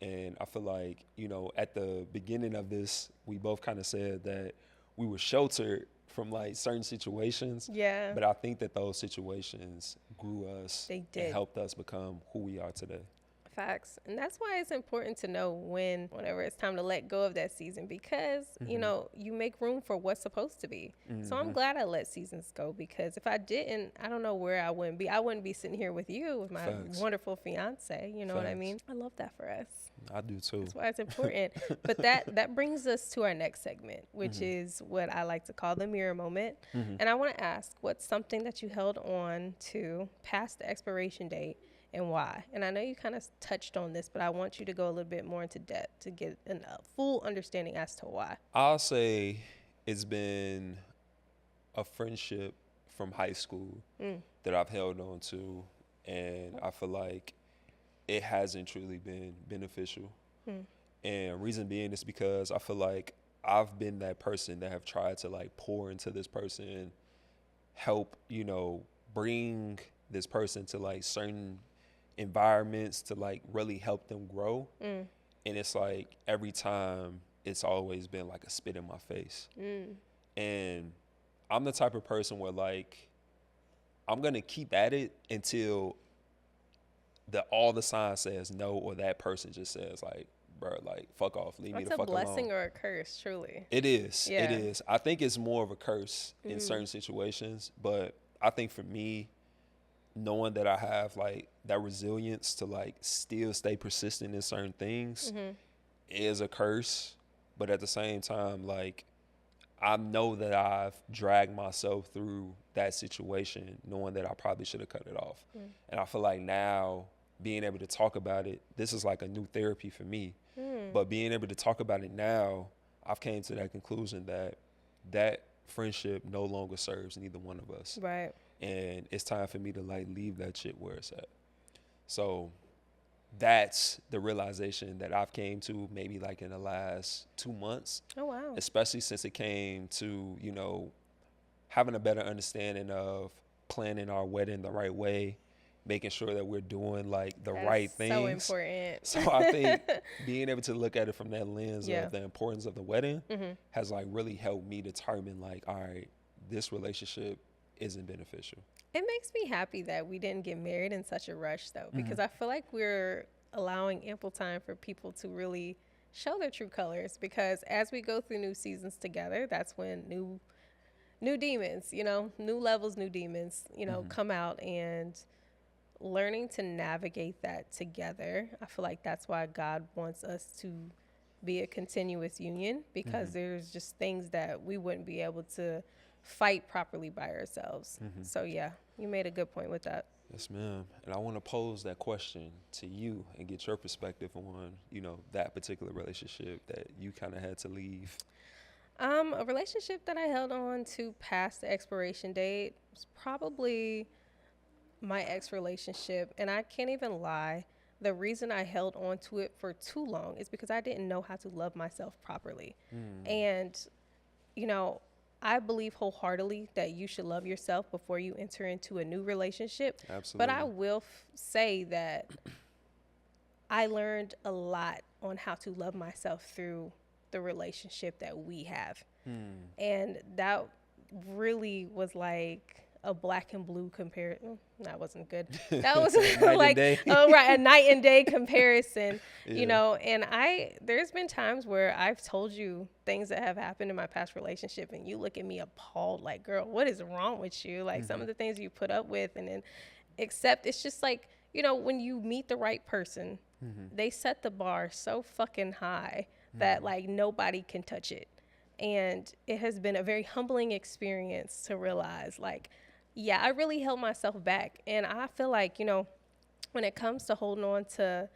[SPEAKER 1] And I feel like, you know, at the beginning of this, we both kind of said that we were sheltered from like certain situations.
[SPEAKER 2] Yeah.
[SPEAKER 1] But I think that those situations grew us.
[SPEAKER 2] They did.
[SPEAKER 1] And helped us become who we are today.
[SPEAKER 2] Facts. And that's why it's important to know whenever it's time to let go of that season, because, you know, you make room for what's supposed to be. So I'm glad I let seasons go, because if I didn't, I don't know where I wouldn't be. I wouldn't be sitting here with you, with my wonderful fiance. You know what I mean? I love that for us.
[SPEAKER 1] I do too.
[SPEAKER 2] That's why it's important. But that brings us to our next segment, which is what I like to call the mirror moment. And I want to ask, what's something that you held on to past the expiration date, and why? And I know you kind of touched on this, but I want you to go a little bit more into depth to get a full understanding as to why.
[SPEAKER 1] I'll say it's been a friendship from high school that I've held on to, and I feel like it hasn't truly been beneficial. And reason being is because I feel like I've been that person that have tried to like pour into this person, help, you know, bring this person to like certain environments to like really help them grow. And it's like every time it's always been like a spit in my face. And I'm the type of person where like I'm gonna keep at it until all the signs says no, or that person just says like, bro, like fuck off, leave me the fuck alone.
[SPEAKER 2] That's a blessing or a curse, truly.
[SPEAKER 1] It is. It is. I think it's more of a curse in certain situations, but I think for me, knowing that I have like that resilience to like still stay persistent in certain things is a curse. But at the same time, like I know that I've dragged myself through that situation knowing that I probably should have cut it off. And I feel like now being able to talk about it, this is like a new therapy for me. But being able to talk about it now, I've came to that conclusion that that friendship no longer serves neither one of us.
[SPEAKER 2] Right.
[SPEAKER 1] And it's time for me to like leave that shit where it's at. So that's the realization that I've came to maybe like in the last 2 months.
[SPEAKER 2] Oh, wow.
[SPEAKER 1] Especially since it came to, you know, having a better understanding of planning our wedding the right way, making sure that we're doing like the
[SPEAKER 2] That's
[SPEAKER 1] right things.
[SPEAKER 2] so important.
[SPEAKER 1] So I think being able to look at it from that lens
[SPEAKER 2] Yeah.
[SPEAKER 1] of the importance of the wedding
[SPEAKER 2] Mm-hmm.
[SPEAKER 1] has like really helped me determine like, all right, this relationship isn't beneficial.
[SPEAKER 2] It makes me happy that we didn't get married in such a rush, though, because
[SPEAKER 1] Mm-hmm.
[SPEAKER 2] I feel like we're allowing ample time for people to really show their true colors. Because as we go through new seasons together, that's when new demons, new levels, new demons, come out, and learning to navigate that together. I feel like that's why God wants us to be a continuous union, because there's just things that we wouldn't be able to fight properly by ourselves. So yeah, you made a good point with that.
[SPEAKER 1] Yes, ma'am. And I want to pose that question to you and get your perspective on, that particular relationship that you kind of had to leave.
[SPEAKER 2] A relationship that I held on to past the expiration date was probably my ex relationship. And I can't even lie. The reason I held on to it for too long is because I didn't know how to love myself properly. And, I believe wholeheartedly that you should love yourself before you enter into a new relationship.
[SPEAKER 1] Absolutely.
[SPEAKER 2] But I will say that I learned a lot on how to love myself through the relationship that we have. And that really was like a black and blue comparison. That wasn't good. That was like, a night and day comparison, and there's been times where I've told you things that have happened in my past relationship, and you look at me appalled, like, girl, what is wrong with you? Like some of the things you put up with, and then except it's just like, when you meet the right person, they set the bar so fucking high that like nobody can touch it. And it has been a very humbling experience to realize, like, yeah, I really held myself back. And I feel like, when it comes to holding on to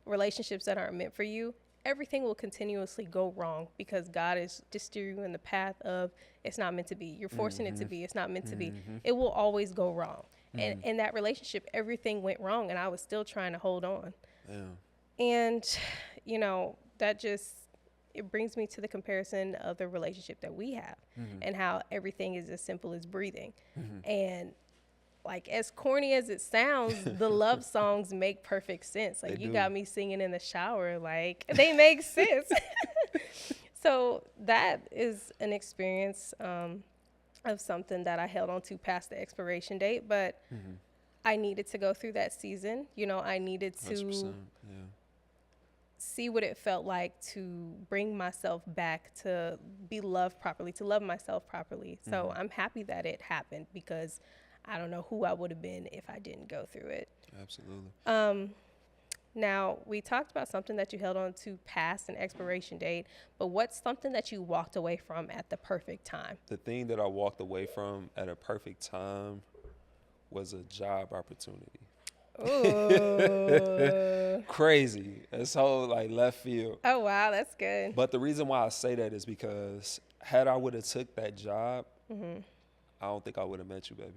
[SPEAKER 2] relationships that aren't meant for you, everything will continuously go wrong because God is just steering you in the path of it's not meant to be. You're forcing it to be. It's not meant to be. It will always go wrong. And in that relationship, everything went wrong, and I was still trying to hold on.
[SPEAKER 1] Yeah.
[SPEAKER 2] And, that just, it brings me to the comparison of the relationship that we have and how everything is as simple as breathing. And like, as corny as it sounds, the love songs make perfect sense. Like, you got me singing in the shower, like, they make sense. So that is an experience of something that I held on to past the expiration date, but I needed to go through that season. I needed to
[SPEAKER 1] 100%,
[SPEAKER 2] see what it felt like to bring myself back, to be loved properly, to love myself properly. So I'm happy that it happened, because I don't know who I would have been if I didn't go through it.
[SPEAKER 1] Absolutely.
[SPEAKER 2] Now, we talked about something that you held on to past an expiration date, but what's something that you walked away from at the perfect time?
[SPEAKER 1] The thing that I walked away from at a perfect time was a job opportunity.
[SPEAKER 2] Ooh.
[SPEAKER 1] Crazy. It's so like left field.
[SPEAKER 2] Oh, wow, that's good.
[SPEAKER 1] But the reason why I say that is because had I would have took that job, I don't think I would have met you, baby.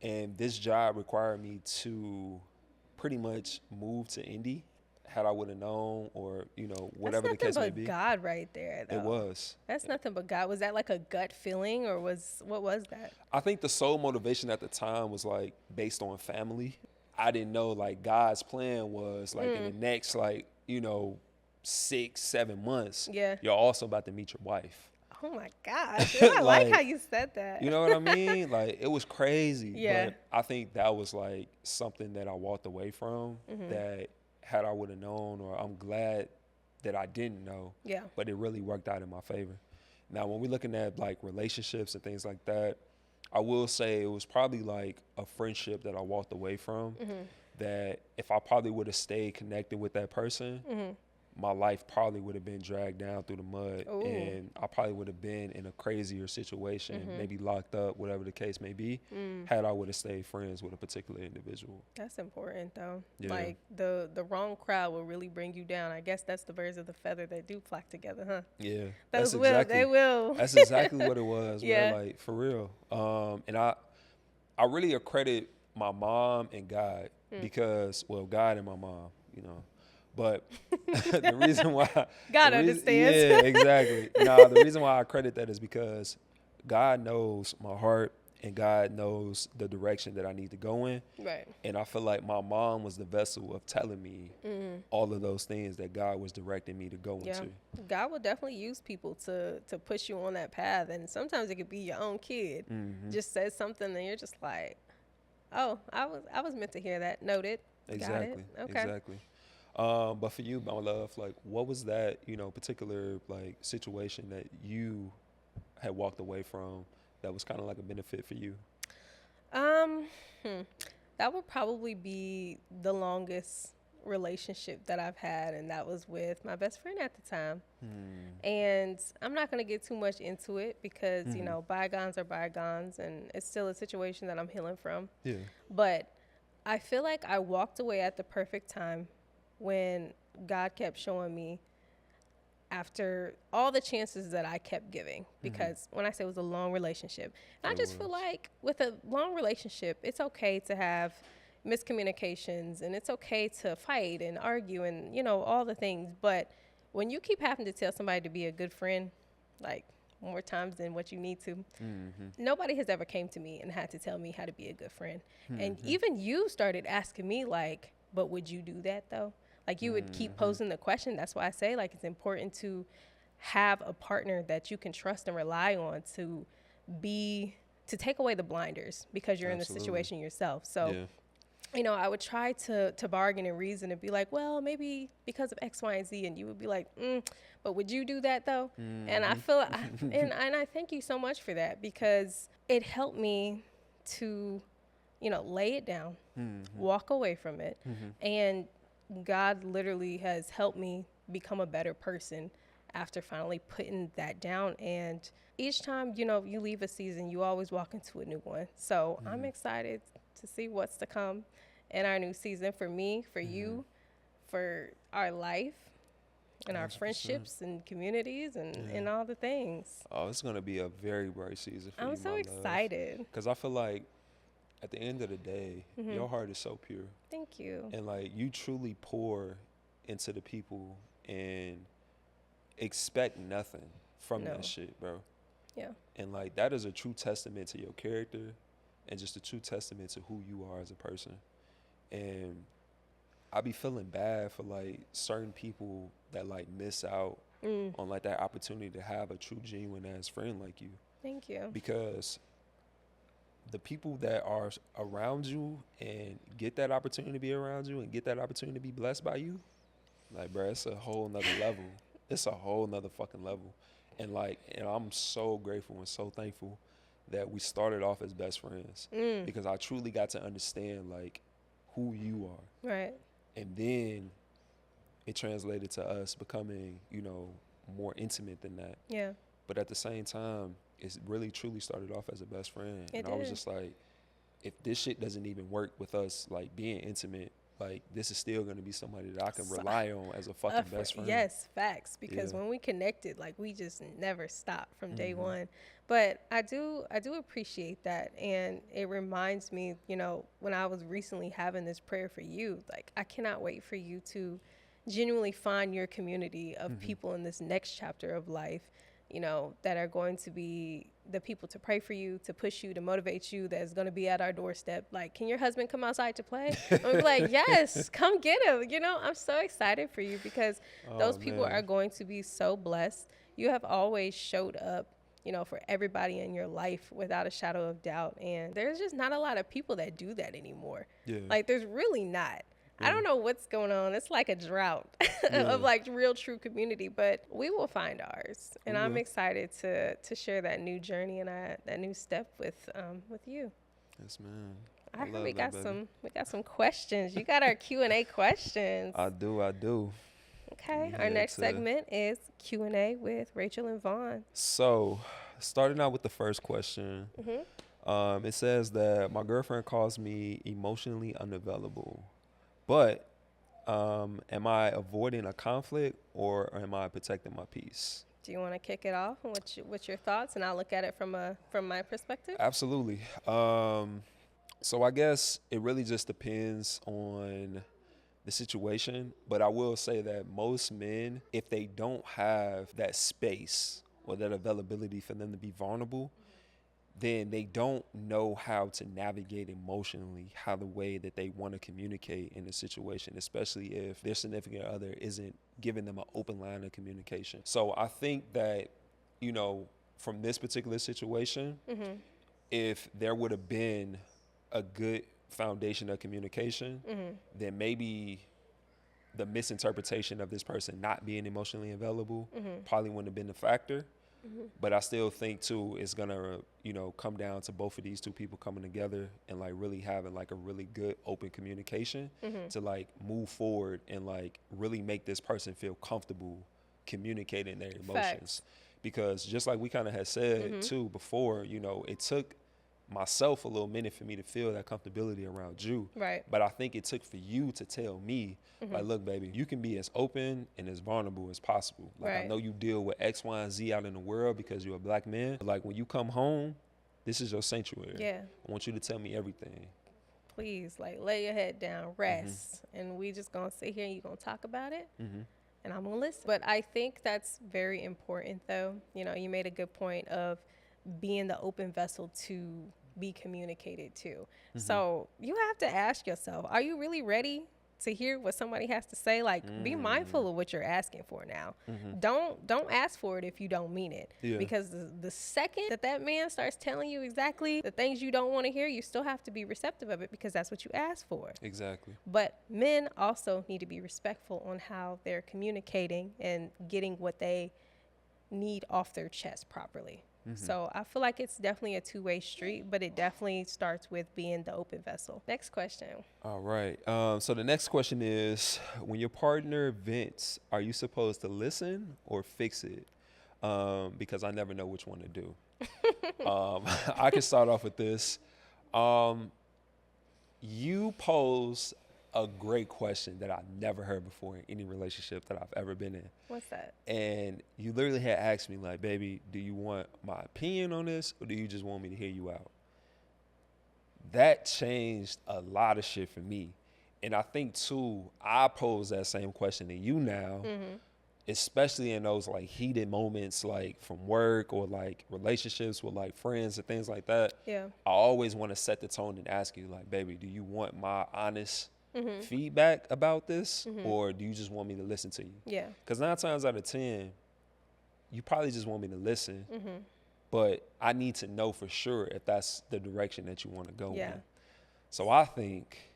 [SPEAKER 1] And this job required me to pretty much move to Indy. Had I would have known, or whatever the case may be.
[SPEAKER 2] That's nothing but God right there, though.
[SPEAKER 1] It was.
[SPEAKER 2] That's nothing but God. Was that like a gut feeling, or what was that?
[SPEAKER 1] I think the sole motivation at the time was like based on family. I didn't know like God's plan was like in the next 6-7 months.
[SPEAKER 2] Yeah.
[SPEAKER 1] You're also about to meet your wife.
[SPEAKER 2] Oh my gosh. I like how you said that.
[SPEAKER 1] You know what I mean? Like, it was crazy.
[SPEAKER 2] Yeah.
[SPEAKER 1] But I think that was like something that I walked away from that had I would have known, or I'm glad that I didn't know.
[SPEAKER 2] Yeah.
[SPEAKER 1] But it really worked out in my favor. Now, when we're looking at like relationships and things like that, I will say it was probably like a friendship that I walked away from that if I probably would have stayed connected with that person, my life probably would have been dragged down through the mud.
[SPEAKER 2] Ooh.
[SPEAKER 1] And I probably would have been in a crazier situation, maybe locked up, whatever the case may be, had I would have stayed friends with a particular individual.
[SPEAKER 2] That's important, though.
[SPEAKER 1] Yeah.
[SPEAKER 2] Like, the wrong crowd will really bring you down. I guess that's the birds of the feather that do flock together, huh?
[SPEAKER 1] Yeah.
[SPEAKER 2] They will.
[SPEAKER 1] That's exactly what it was,
[SPEAKER 2] Yeah.
[SPEAKER 1] man, like, for real. And I really accredit my mom and God because, well, God and my mom, But the reason why
[SPEAKER 2] God understands.
[SPEAKER 1] Yeah, exactly. The reason why I credit that is because God knows my heart. and God knows the direction that I need to go in.
[SPEAKER 2] Right.
[SPEAKER 1] And I feel like my mom was the vessel of telling me all of those things that God was directing me to go
[SPEAKER 2] Yeah.
[SPEAKER 1] into.
[SPEAKER 2] God will definitely use people to push you on that path. And sometimes it could be your own kid. Just says something and you're just like, oh, I was meant to hear that. Noted.
[SPEAKER 1] Exactly.
[SPEAKER 2] Got it. Okay.
[SPEAKER 1] Exactly. But for you, my love, like, what was that, particular like situation that you had walked away from that was kind of like a benefit for you?
[SPEAKER 2] Um, that would probably be the longest relationship that I've had, and that was with my best friend at the time. And I'm not going to get too much into it because, bygones are bygones, and it's still a situation that I'm healing from.
[SPEAKER 1] Yeah.
[SPEAKER 2] But I feel like I walked away at the perfect time when God kept showing me after all the chances that I kept giving. Because when I say it was a long relationship, and I just feel like with a long relationship, it's okay to have miscommunications and it's okay to fight and argue and, all the things. But when you keep having to tell somebody to be a good friend, like more times than what you need to, nobody has ever came to me and had to tell me how to be a good friend. And even you started asking me like, but would you do that though? Like you would keep posing the question. That's why I say like it's important to have a partner that you can trust and rely on to take away the blinders because you're in the situation yourself. So, I would try to bargain and reason and be like, well, maybe because of X, Y, and Z. And you would be like, but would you do that though? And I feel, and I thank you so much for that because it helped me to, lay it down, walk away from it. And God literally has helped me become a better person after finally putting that down. And each time, you leave a season, you always walk into a new one. So I'm excited to see what's to come in our new season for me, for you, for our life and our 100%. Friendships and communities and all the things.
[SPEAKER 1] Oh, it's going to be a very bright season for you,
[SPEAKER 2] I'm so excited.
[SPEAKER 1] Because I feel like at the end of the day, your heart is so pure.
[SPEAKER 2] Thank you.
[SPEAKER 1] And like you truly pour into the people and expect nothing from that shit, bro.
[SPEAKER 2] Yeah.
[SPEAKER 1] And like that is a true testament to your character and just a true testament to who you are as a person. And I be feeling bad for like certain people that like miss out on like that opportunity to have a true genuine ass friend like you.
[SPEAKER 2] Thank you.
[SPEAKER 1] Because the people that are around you and get that opportunity to be around you and get that opportunity to be blessed by you, like, bro, it's a whole nother level. It's a whole nother fucking level. And like, and I'm so grateful and so thankful that we started off as best friends because I truly got to understand like who you are.
[SPEAKER 2] Right.
[SPEAKER 1] And then it translated to us becoming, more intimate than that.
[SPEAKER 2] Yeah.
[SPEAKER 1] But at the same time, it really truly started off as a best friend.
[SPEAKER 2] It
[SPEAKER 1] and I was just like, if this shit doesn't even work with us, like being intimate, like this is still going to be somebody that I can rely on as a fucking best friend.
[SPEAKER 2] Yes, facts. Because when we connected, like we just never stopped from day one. But I do appreciate that. And it reminds me, when I was recently having this prayer for you, like I cannot wait for you to genuinely find your community of people in this next chapter of life, that are going to be the people to pray for you, to push you, to motivate you, that's going to be at our doorstep. Like, can your husband come outside to play? I'm be like, yes, come get him. I'm so excited for you because those people are going to be so blessed. You have always showed up, for everybody in your life without a shadow of doubt. And there's just not a lot of people that do that anymore. Yeah. Like, there's really not. I don't know what's going on. It's like a drought of like real true community, but we will find ours. And I'm excited to share that new journey and that new step with you.
[SPEAKER 1] Yes, man.
[SPEAKER 2] I heard we got some questions. You got our Q&A questions.
[SPEAKER 1] I do.
[SPEAKER 2] Okay. Our next segment is Q&A with Rachel and Vaughn.
[SPEAKER 1] So, starting out with the first question. It says that my girlfriend calls me emotionally unavailable. But am I avoiding a conflict or am I protecting my peace?
[SPEAKER 2] Do you want to kick it off? What's your thoughts? And I'll look at it from my perspective.
[SPEAKER 1] Absolutely. So I guess it really just depends on the situation. But I will say that most men, if they don't have that space or that availability for them to be vulnerable, then they don't know how to navigate emotionally how the way that they want to communicate in a situation, especially if their significant other isn't giving them an open line of communication. So I think that, you know, from this particular situation, if there would have been a good foundation of communication, then maybe the misinterpretation of this person not being emotionally available probably wouldn't have been the factor. But I still think too it's gonna, you know, come down to both of these two people coming together and like really having like a really good open communication to like move forward and like really make this person feel comfortable communicating their emotions.
[SPEAKER 2] Facts.
[SPEAKER 1] Because just like we kind of had said too before, you know, it took myself a little minute for me to feel that comfortability around you.
[SPEAKER 2] Right.
[SPEAKER 1] But I think it took for you to tell me, like, look, baby, you can be as open and as vulnerable as possible. Like, I know you deal with X, Y, and Z out in the world because you're a black man. But like, when you come home, this is your sanctuary.
[SPEAKER 2] Yeah.
[SPEAKER 1] I want you to tell me everything.
[SPEAKER 2] Please, like, lay your head down, rest, and we just gonna sit here and you gonna talk about it. And I'm gonna listen. But I think that's very important, though. You know, you made a good point of being the open vessel to be communicated to. So you have to ask yourself, are you really ready to hear what somebody has to say? Like, be mindful of what you're asking for now. Don't ask for it if you don't mean it. Because the second that man starts telling you exactly the things you don't want to hear, you still have to be receptive of it because that's what you asked for.
[SPEAKER 1] Exactly.
[SPEAKER 2] But men also need to be respectful on how they're communicating and getting what they need off their chest properly. So I feel like it's definitely a two-way street, but it definitely starts with being the open vessel. Next question.
[SPEAKER 1] All right. So the next question is, when your partner vents, are you supposed to listen or fix it? Because I never know which one to do. I can start off with this. You pose a great question that I've never heard before in any relationship that I've ever been in.
[SPEAKER 2] What's that?
[SPEAKER 1] And you literally had asked me, like, baby, do you want my opinion on this or do you just want me to hear you out? That changed a lot of shit for me. And I think, too, I pose that same question to you now, especially in those, like, heated moments, like, from work or, like, relationships with, like, friends and things like that.
[SPEAKER 2] Yeah.
[SPEAKER 1] I always want to set the tone and ask you, like, baby, do you want my honest feedback about this or do you just want me to listen to you?
[SPEAKER 2] Yeah.
[SPEAKER 1] Because 9 times out of 10, you probably just want me to listen, but I need to know for sure if that's the direction that you want to go in. So I think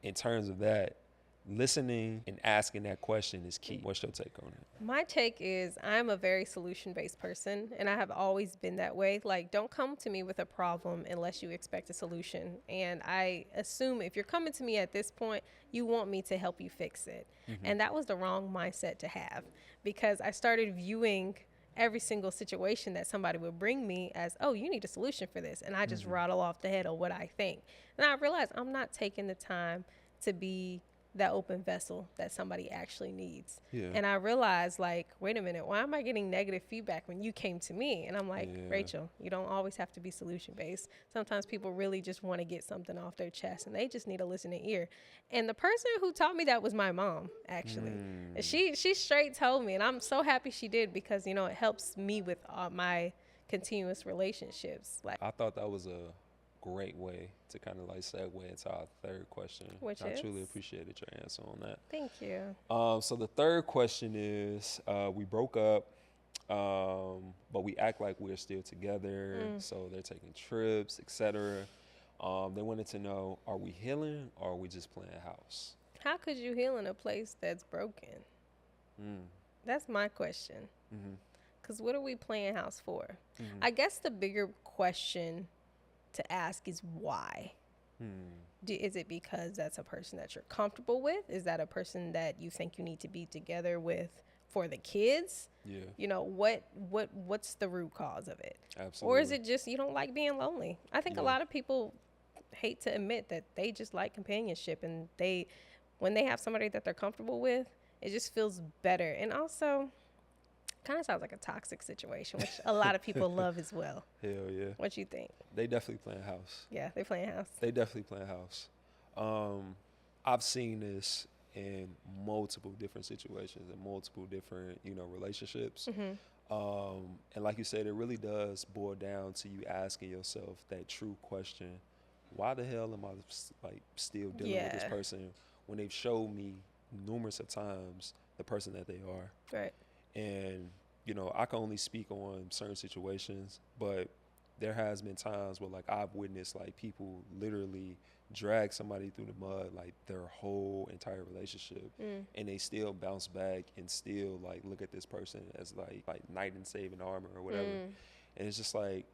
[SPEAKER 1] in terms of that, listening and asking that question is key. What's your take on it?
[SPEAKER 2] My take is I'm a very solution-based person, and I have always been that way. Like, don't come to me with a problem unless you expect a solution. And I assume if you're coming to me at this point, you want me to help you fix it. And that was the wrong mindset to have, because I started viewing every single situation that somebody would bring me as, oh, you need a solution for this. And I just rattle off the head of what I think. And I realized I'm not taking the time to be that open vessel that somebody actually needs. And I realized, like, wait a minute, why am I getting negative feedback when you came to me? And I'm like, Rachel, you don't always have to be solution based. Sometimes people really just want to get something off their chest and they just need a listening ear. And the person who taught me that was my mom, actually. And she straight told me, and I'm so happy she did, because, you know, it helps me with my continuous relationships. Like,
[SPEAKER 1] I thought that was a great way to kind of like segue into our third question.
[SPEAKER 2] Which
[SPEAKER 1] I
[SPEAKER 2] is?
[SPEAKER 1] truly appreciated your answer on that.
[SPEAKER 2] Thank you.
[SPEAKER 1] So the third question is, we broke up, but we act like we're still together. So they're taking trips, etc. They wanted to know, are we healing or are we just playing house?
[SPEAKER 2] How could you heal in a place that's broken? That's my question. Because what are we playing house for? I guess the bigger question to ask is why. Is it because that's a person that you're comfortable with? Is that a person that you think you need to be together with for the kids? You know, what's the root cause of it?
[SPEAKER 1] Absolutely.
[SPEAKER 2] Or is it just you don't like being lonely? I think a lot of people hate to admit that they just like companionship, and when they have somebody that they're comfortable with, it just feels better. And also, kind of sounds like a toxic situation, which a lot of people love as well.
[SPEAKER 1] Hell yeah.
[SPEAKER 2] What you think?
[SPEAKER 1] They definitely playing house.
[SPEAKER 2] Yeah, they playing house.
[SPEAKER 1] They definitely playing house. I've seen this in multiple different situations and multiple different, you know, relationships. And like you said, it really does boil down to you asking yourself that true question: why the hell am I like still dealing with this
[SPEAKER 2] Yeah.
[SPEAKER 1] person when they've showed me numerous of times the person that they are?
[SPEAKER 2] Right.
[SPEAKER 1] And I can only speak on certain situations, but there has been times where like I've witnessed like people literally drag somebody through the mud like their whole entire relationship, and they still bounce back and still like look at this person as like knight in saving armor or whatever. And it's just like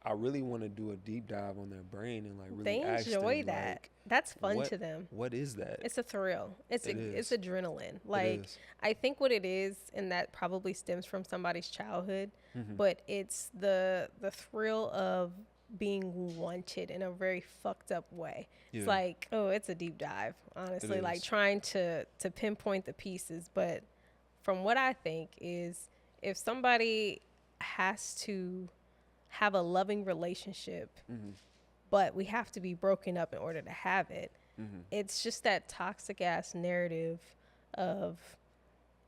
[SPEAKER 1] I really want to do a deep dive on their brain and like really
[SPEAKER 2] They
[SPEAKER 1] ask them
[SPEAKER 2] enjoy that.
[SPEAKER 1] like,
[SPEAKER 2] That's fun to them.
[SPEAKER 1] what is that?
[SPEAKER 2] It's a thrill. It's
[SPEAKER 1] is.
[SPEAKER 2] adrenaline. Like
[SPEAKER 1] is.
[SPEAKER 2] I think what it is, and that probably stems from somebody's childhood, but it's the thrill of being wanted in a very fucked up way.
[SPEAKER 1] Yeah.
[SPEAKER 2] It's like, oh, it's a deep dive, honestly, like trying to pinpoint the pieces. But from what I think is, if somebody has to have a loving relationship, but we have to be broken up in order to have it, it's just that toxic ass narrative of,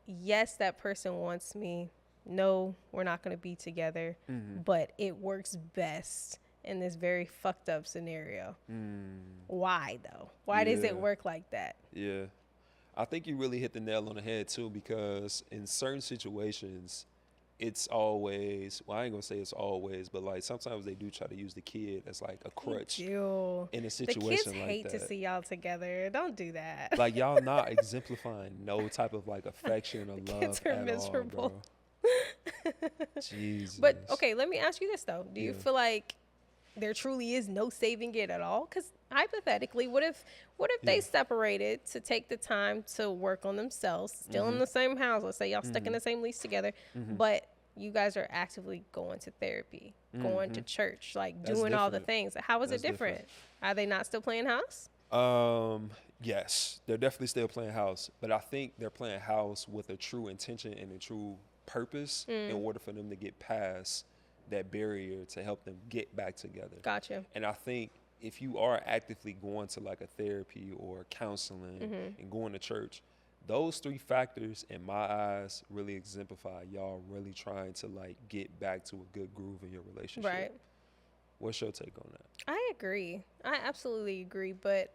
[SPEAKER 2] yes, that person wants me, no, we're not going to be together, but it works best in this very fucked up scenario. Why though? Why does it work like that?
[SPEAKER 1] Yeah, I think you really hit the nail on the head too, because in certain situations it's always, well, I ain't gonna say it's always, but like sometimes they do try to use the kid as like a crutch in a situation like that.
[SPEAKER 2] The kids hate to see y'all together. Don't do that.
[SPEAKER 1] Like y'all not exemplifying no type of like affection or love
[SPEAKER 2] kids are
[SPEAKER 1] at
[SPEAKER 2] miserable.
[SPEAKER 1] all, bro. Jesus.
[SPEAKER 2] But okay, let me ask you this though. Do you feel like there truly is no saving it at all? Because hypothetically, what if they separated to take the time to work on themselves, still in the same house? Let's say y'all stuck in the same lease together, but you guys are actively going to therapy, going to church, like doing all the things. How is it different? Are they not still playing house?
[SPEAKER 1] Yes, they're definitely still playing house, but I think they're playing house with a true intention and a true purpose in order for them to get past that barrier to help them get back together.
[SPEAKER 2] Gotcha.
[SPEAKER 1] And I think if you are actively going to like a therapy or counseling and going to church, those three factors in my eyes really exemplify y'all really trying to like get back to a good groove in your relationship.
[SPEAKER 2] Right.
[SPEAKER 1] What's your take on that?
[SPEAKER 2] I agree. I absolutely agree. But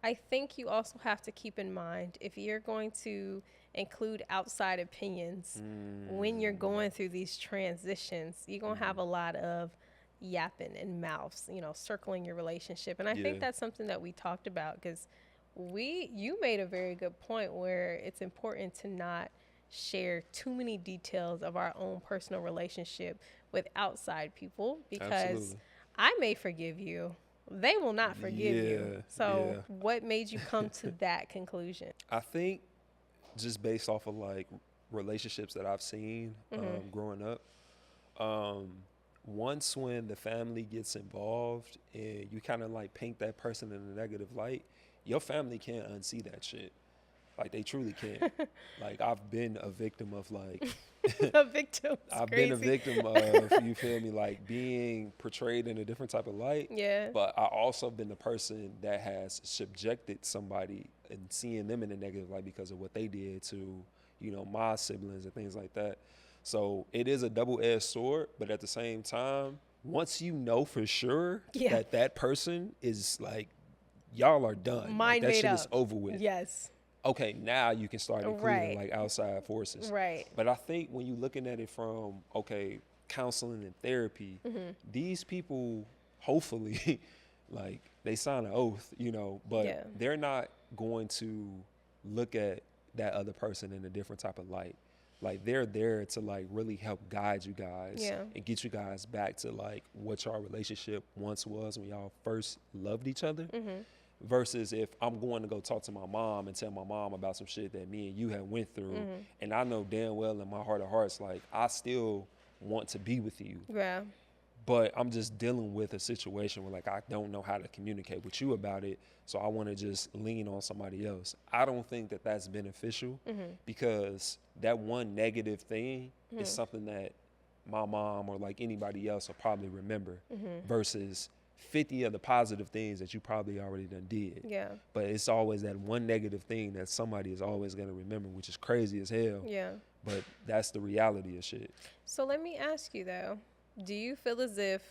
[SPEAKER 2] I think you also have to keep in mind, if you're going to include outside opinions when you're going through these transitions, you're going to have a lot of yapping and mouths, circling your relationship. And I think that's something that we talked about, because you made a very good point where it's important to not share too many details of our own personal relationship with outside people, because I may forgive you, they will not forgive you. So what made you come to that conclusion?
[SPEAKER 1] I think just based off of like relationships that I've seen growing up, once when the family gets involved and you kind of like paint that person in a negative light, your family can't unsee that shit. Like they truly can't. Like I've been a victim of like
[SPEAKER 2] a victim.
[SPEAKER 1] I've been a victim of, you feel me, like being portrayed in a different type of light.
[SPEAKER 2] Yeah.
[SPEAKER 1] But I also been the person that has subjected somebody and seeing them in a negative light because of what they did to, my siblings and things like that. So it is a double-edged sword, but at the same time, once you know for sure that person is like, y'all are done. Like, that shit is over with.
[SPEAKER 2] Yes.
[SPEAKER 1] Okay, now you can start including like outside forces.
[SPEAKER 2] Right.
[SPEAKER 1] But I think when you're looking at it from, okay, counseling and therapy, these people, hopefully, like they sign an oath, but they're not going to look at that other person in a different type of light. Like they're there to like really help guide you guys and get you guys back to like what your relationship once was when y'all first loved each other. Versus if I'm going to go talk to my mom and tell my mom about some shit that me and you had went through, and I know damn well in my heart of hearts, like I still want to be with you.
[SPEAKER 2] Yeah.
[SPEAKER 1] But I'm just dealing with a situation where like I don't know how to communicate with you about it, so I want to just lean on somebody else. I don't think that that's beneficial because that one negative thing is something that my mom or like anybody else will probably remember versus 50 of the positive things that you probably already done did.
[SPEAKER 2] Yeah.
[SPEAKER 1] But it's always that one negative thing that somebody is always going to remember, which is crazy as hell.
[SPEAKER 2] Yeah.
[SPEAKER 1] But that's the reality of shit.
[SPEAKER 2] So let me ask you though, do you feel as if,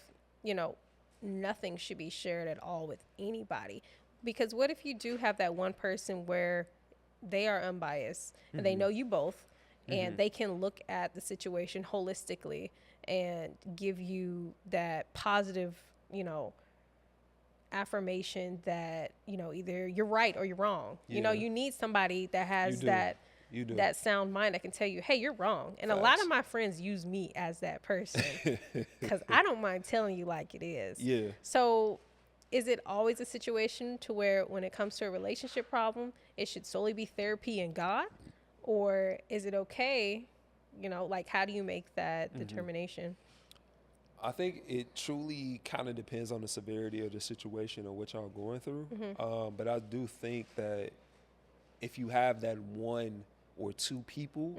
[SPEAKER 2] nothing should be shared at all with anybody? Because what if you do have that one person where they are unbiased and they know you both and they can look at the situation holistically and give you that positive, affirmation that, either you're right or you're wrong.
[SPEAKER 1] Yeah.
[SPEAKER 2] You need somebody that has that sound mind that can tell you, hey, you're wrong. And
[SPEAKER 1] Facts.
[SPEAKER 2] a lot of my friends use me as that person because I don't mind telling you like it is.
[SPEAKER 1] Yeah.
[SPEAKER 2] So is it always a situation to where when it comes to a relationship problem, it should solely be therapy and God? Or is it okay? How do you make that determination?
[SPEAKER 1] I think it truly kind of depends on the severity of the situation or what y'all going through. But I do think that if you have that one or two people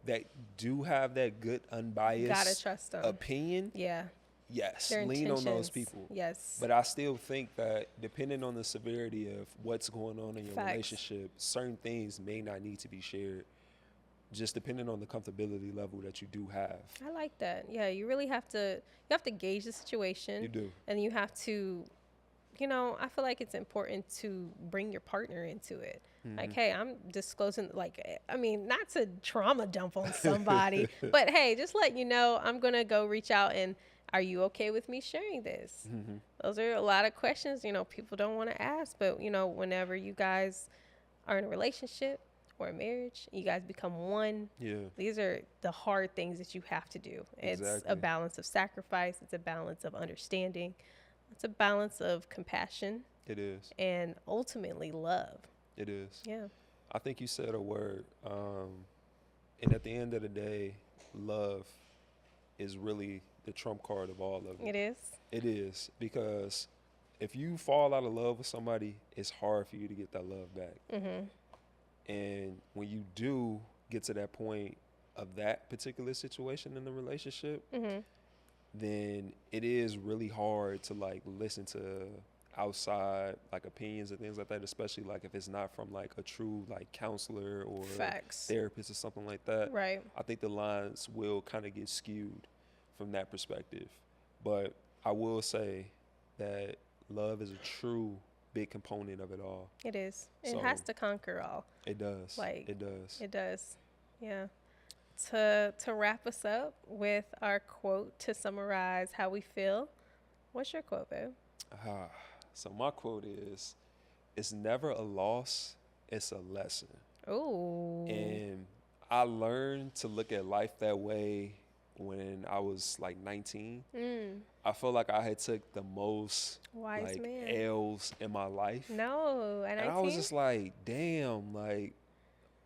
[SPEAKER 1] that do have that good unbiased
[SPEAKER 2] Gotta trust them.
[SPEAKER 1] opinion,
[SPEAKER 2] Yeah.
[SPEAKER 1] yes,
[SPEAKER 2] Their
[SPEAKER 1] lean on those
[SPEAKER 2] intentions.
[SPEAKER 1] people.
[SPEAKER 2] Yes.
[SPEAKER 1] But I still think that depending on the severity of what's going on in your
[SPEAKER 2] Facts.
[SPEAKER 1] relationship, certain things may not need to be shared, just depending on the comfortability level that you do have.
[SPEAKER 2] I like that. Yeah, you really have to gauge the situation.
[SPEAKER 1] You do.
[SPEAKER 2] And you have to, I feel like it's important to bring your partner into it. Like, hey, I'm disclosing, not to trauma dump on somebody, but hey, just let you know, I'm going to go reach out and are you okay with me sharing this? Those are a lot of questions, people don't want to ask, but, whenever you guys are in a relationship or a marriage, you guys become one.
[SPEAKER 1] Yeah.
[SPEAKER 2] These are the hard things that you have to do. It's
[SPEAKER 1] Exactly.
[SPEAKER 2] a balance of sacrifice. It's a balance of understanding. It's a balance of compassion.
[SPEAKER 1] It is.
[SPEAKER 2] And ultimately love.
[SPEAKER 1] It is.
[SPEAKER 2] Yeah.
[SPEAKER 1] I think you said a word. And at the end of the day, love is really the trump card of all of it.
[SPEAKER 2] It is?
[SPEAKER 1] It is. Because if you fall out of love with somebody, it's hard for you to get that love back. And when you do get to that point of that particular situation in the relationship, then it is really hard to listen to outside opinions and things like that, especially if it's not from a true counselor or
[SPEAKER 2] Facts.
[SPEAKER 1] therapist or something like that.
[SPEAKER 2] Right.
[SPEAKER 1] I think the lines will kind of get skewed from that perspective. But I will say that love is a true big component of it all.
[SPEAKER 2] It is. It
[SPEAKER 1] So,
[SPEAKER 2] has to conquer all.
[SPEAKER 1] It does.
[SPEAKER 2] It
[SPEAKER 1] does.
[SPEAKER 2] It does. Yeah. To wrap us up with our quote to summarize how we feel, what's your quote, babe?
[SPEAKER 1] So my quote is, it's never a loss, it's a lesson.
[SPEAKER 2] Ooh.
[SPEAKER 1] And I learned to look at life that way when I was 19. I feel like I had took the most
[SPEAKER 2] Wise man.
[SPEAKER 1] L's in my life.
[SPEAKER 2] No,
[SPEAKER 1] and I was just damn,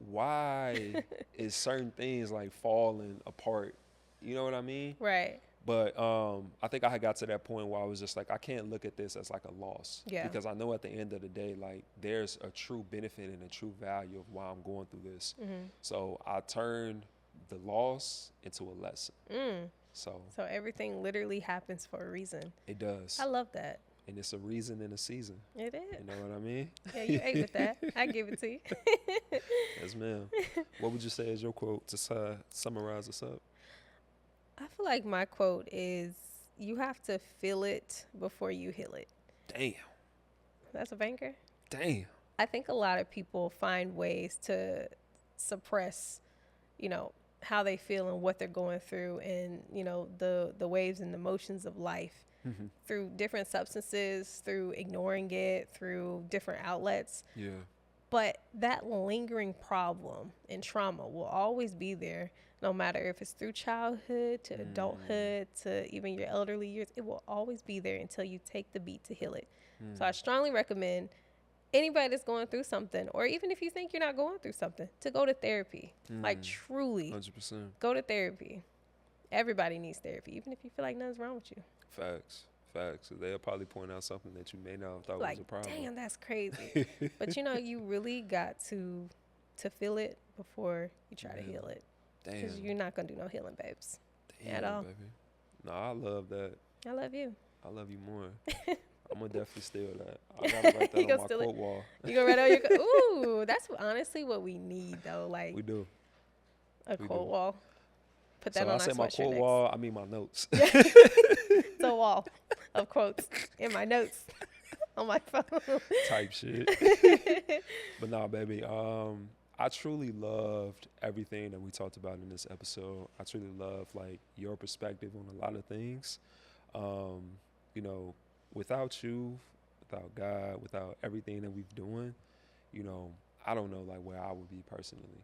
[SPEAKER 1] why is certain things falling apart? You know what I mean?
[SPEAKER 2] Right.
[SPEAKER 1] But I think I had got to that point where I was just I can't look at this as a loss.
[SPEAKER 2] Yeah.
[SPEAKER 1] Because I know at the end of the day, there's a true benefit and a true value of why I'm going through this. So I turned the loss into a lesson. So
[SPEAKER 2] everything literally happens for a reason.
[SPEAKER 1] It does.
[SPEAKER 2] I love that.
[SPEAKER 1] And it's a reason and a season.
[SPEAKER 2] It is.
[SPEAKER 1] You know what I mean?
[SPEAKER 2] Yeah, you ate with that. I give it to you.
[SPEAKER 1] Yes, ma'am. What would you say is your quote to summarize us up?
[SPEAKER 2] I feel like my quote is, you have to feel it before you heal it.
[SPEAKER 1] Damn.
[SPEAKER 2] That's a banger.
[SPEAKER 1] Damn.
[SPEAKER 2] I think a lot of people find ways to suppress, how they feel and what they're going through and, the waves and emotions of life through different substances, through ignoring it, through different outlets.
[SPEAKER 1] Yeah.
[SPEAKER 2] But that lingering problem and trauma will always be there, no matter if it's through childhood to adulthood to even your elderly years. It will always be there until you take the beat to heal it. So I strongly recommend anybody that's going through something, or even if you think you're not going through something, to go to therapy. Truly
[SPEAKER 1] 100%.
[SPEAKER 2] go to therapy. Everybody needs therapy, even if you feel like nothing's wrong with you.
[SPEAKER 1] Facts. They'll probably point out something that you may not have thought was a problem.
[SPEAKER 2] Damn, that's crazy. But you really got to feel it before you try to heal it.
[SPEAKER 1] Damn.
[SPEAKER 2] Because you're not going to do no healing, babes.
[SPEAKER 1] Damn,
[SPEAKER 2] at all.
[SPEAKER 1] baby. No, I love that.
[SPEAKER 2] I love you.
[SPEAKER 1] I love you more. I'm gonna definitely steal that. I gotta write
[SPEAKER 2] You
[SPEAKER 1] that on
[SPEAKER 2] gonna
[SPEAKER 1] my
[SPEAKER 2] steal it?
[SPEAKER 1] quote wall.
[SPEAKER 2] You gonna write on your ooh, that's honestly what we need though, like
[SPEAKER 1] We do.
[SPEAKER 2] a
[SPEAKER 1] We
[SPEAKER 2] quote
[SPEAKER 1] do.
[SPEAKER 2] wall. Put that
[SPEAKER 1] So
[SPEAKER 2] on
[SPEAKER 1] I
[SPEAKER 2] our
[SPEAKER 1] say my
[SPEAKER 2] sweatshirt
[SPEAKER 1] quote
[SPEAKER 2] next.
[SPEAKER 1] wall. I mean my notes.
[SPEAKER 2] It's a wall of quotes in my notes on my phone.
[SPEAKER 1] Type shit. But nah, baby. I truly loved everything that we talked about in this episode. I truly love like your perspective on a lot of things. You know, without you, without God, without everything that we've doing, you know, I don't know like where I would be personally.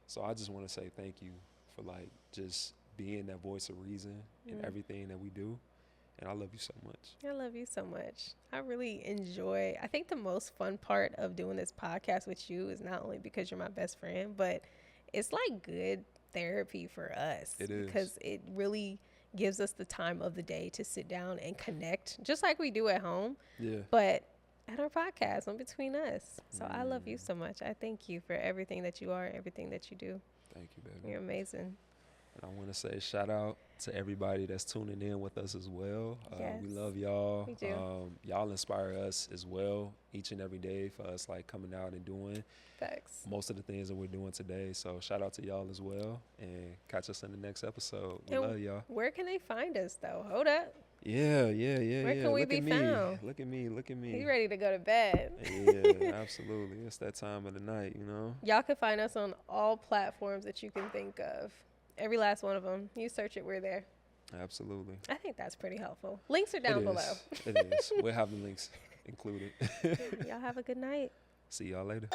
[SPEAKER 1] So I just want to say thank you for like just being that voice of reason in everything that we do. And I love you so much.
[SPEAKER 2] I love you so much. I really enjoy. I think the most fun part of doing this podcast with you is not only because you're my best friend, but it's like good therapy for us.
[SPEAKER 1] It is.
[SPEAKER 2] Because it really gives us the time of the day to sit down and connect, just like we do at home.
[SPEAKER 1] Yeah.
[SPEAKER 2] But at our podcast on Between Us. So I love you so much. I thank you for everything that you are, everything that you do.
[SPEAKER 1] Thank you, baby.
[SPEAKER 2] You're amazing.
[SPEAKER 1] And I want to say shout out to everybody that's tuning in with us as well.
[SPEAKER 2] Yes.
[SPEAKER 1] We love y'all.
[SPEAKER 2] We do.
[SPEAKER 1] Y'all inspire us as well each and every day for us like coming out and doing
[SPEAKER 2] Thanks.
[SPEAKER 1] most of the things that we're doing today. So shout out to y'all as well, and catch us in the next episode. We
[SPEAKER 2] And
[SPEAKER 1] love y'all.
[SPEAKER 2] Where can they find us though? Hold up.
[SPEAKER 1] Yeah.
[SPEAKER 2] Where can we
[SPEAKER 1] Look
[SPEAKER 2] be
[SPEAKER 1] at me.
[SPEAKER 2] found?
[SPEAKER 1] Look at me.
[SPEAKER 2] He's ready to go to bed.
[SPEAKER 1] Yeah, absolutely. It's that time of the night, you know.
[SPEAKER 2] Y'all can find us on all platforms that you can think of. Every last one of them. You search it, we're there.
[SPEAKER 1] Absolutely.
[SPEAKER 2] I think that's pretty helpful. Links are down below.
[SPEAKER 1] It is. We'll have the links included.
[SPEAKER 2] Y'all have a good night.
[SPEAKER 1] See y'all later.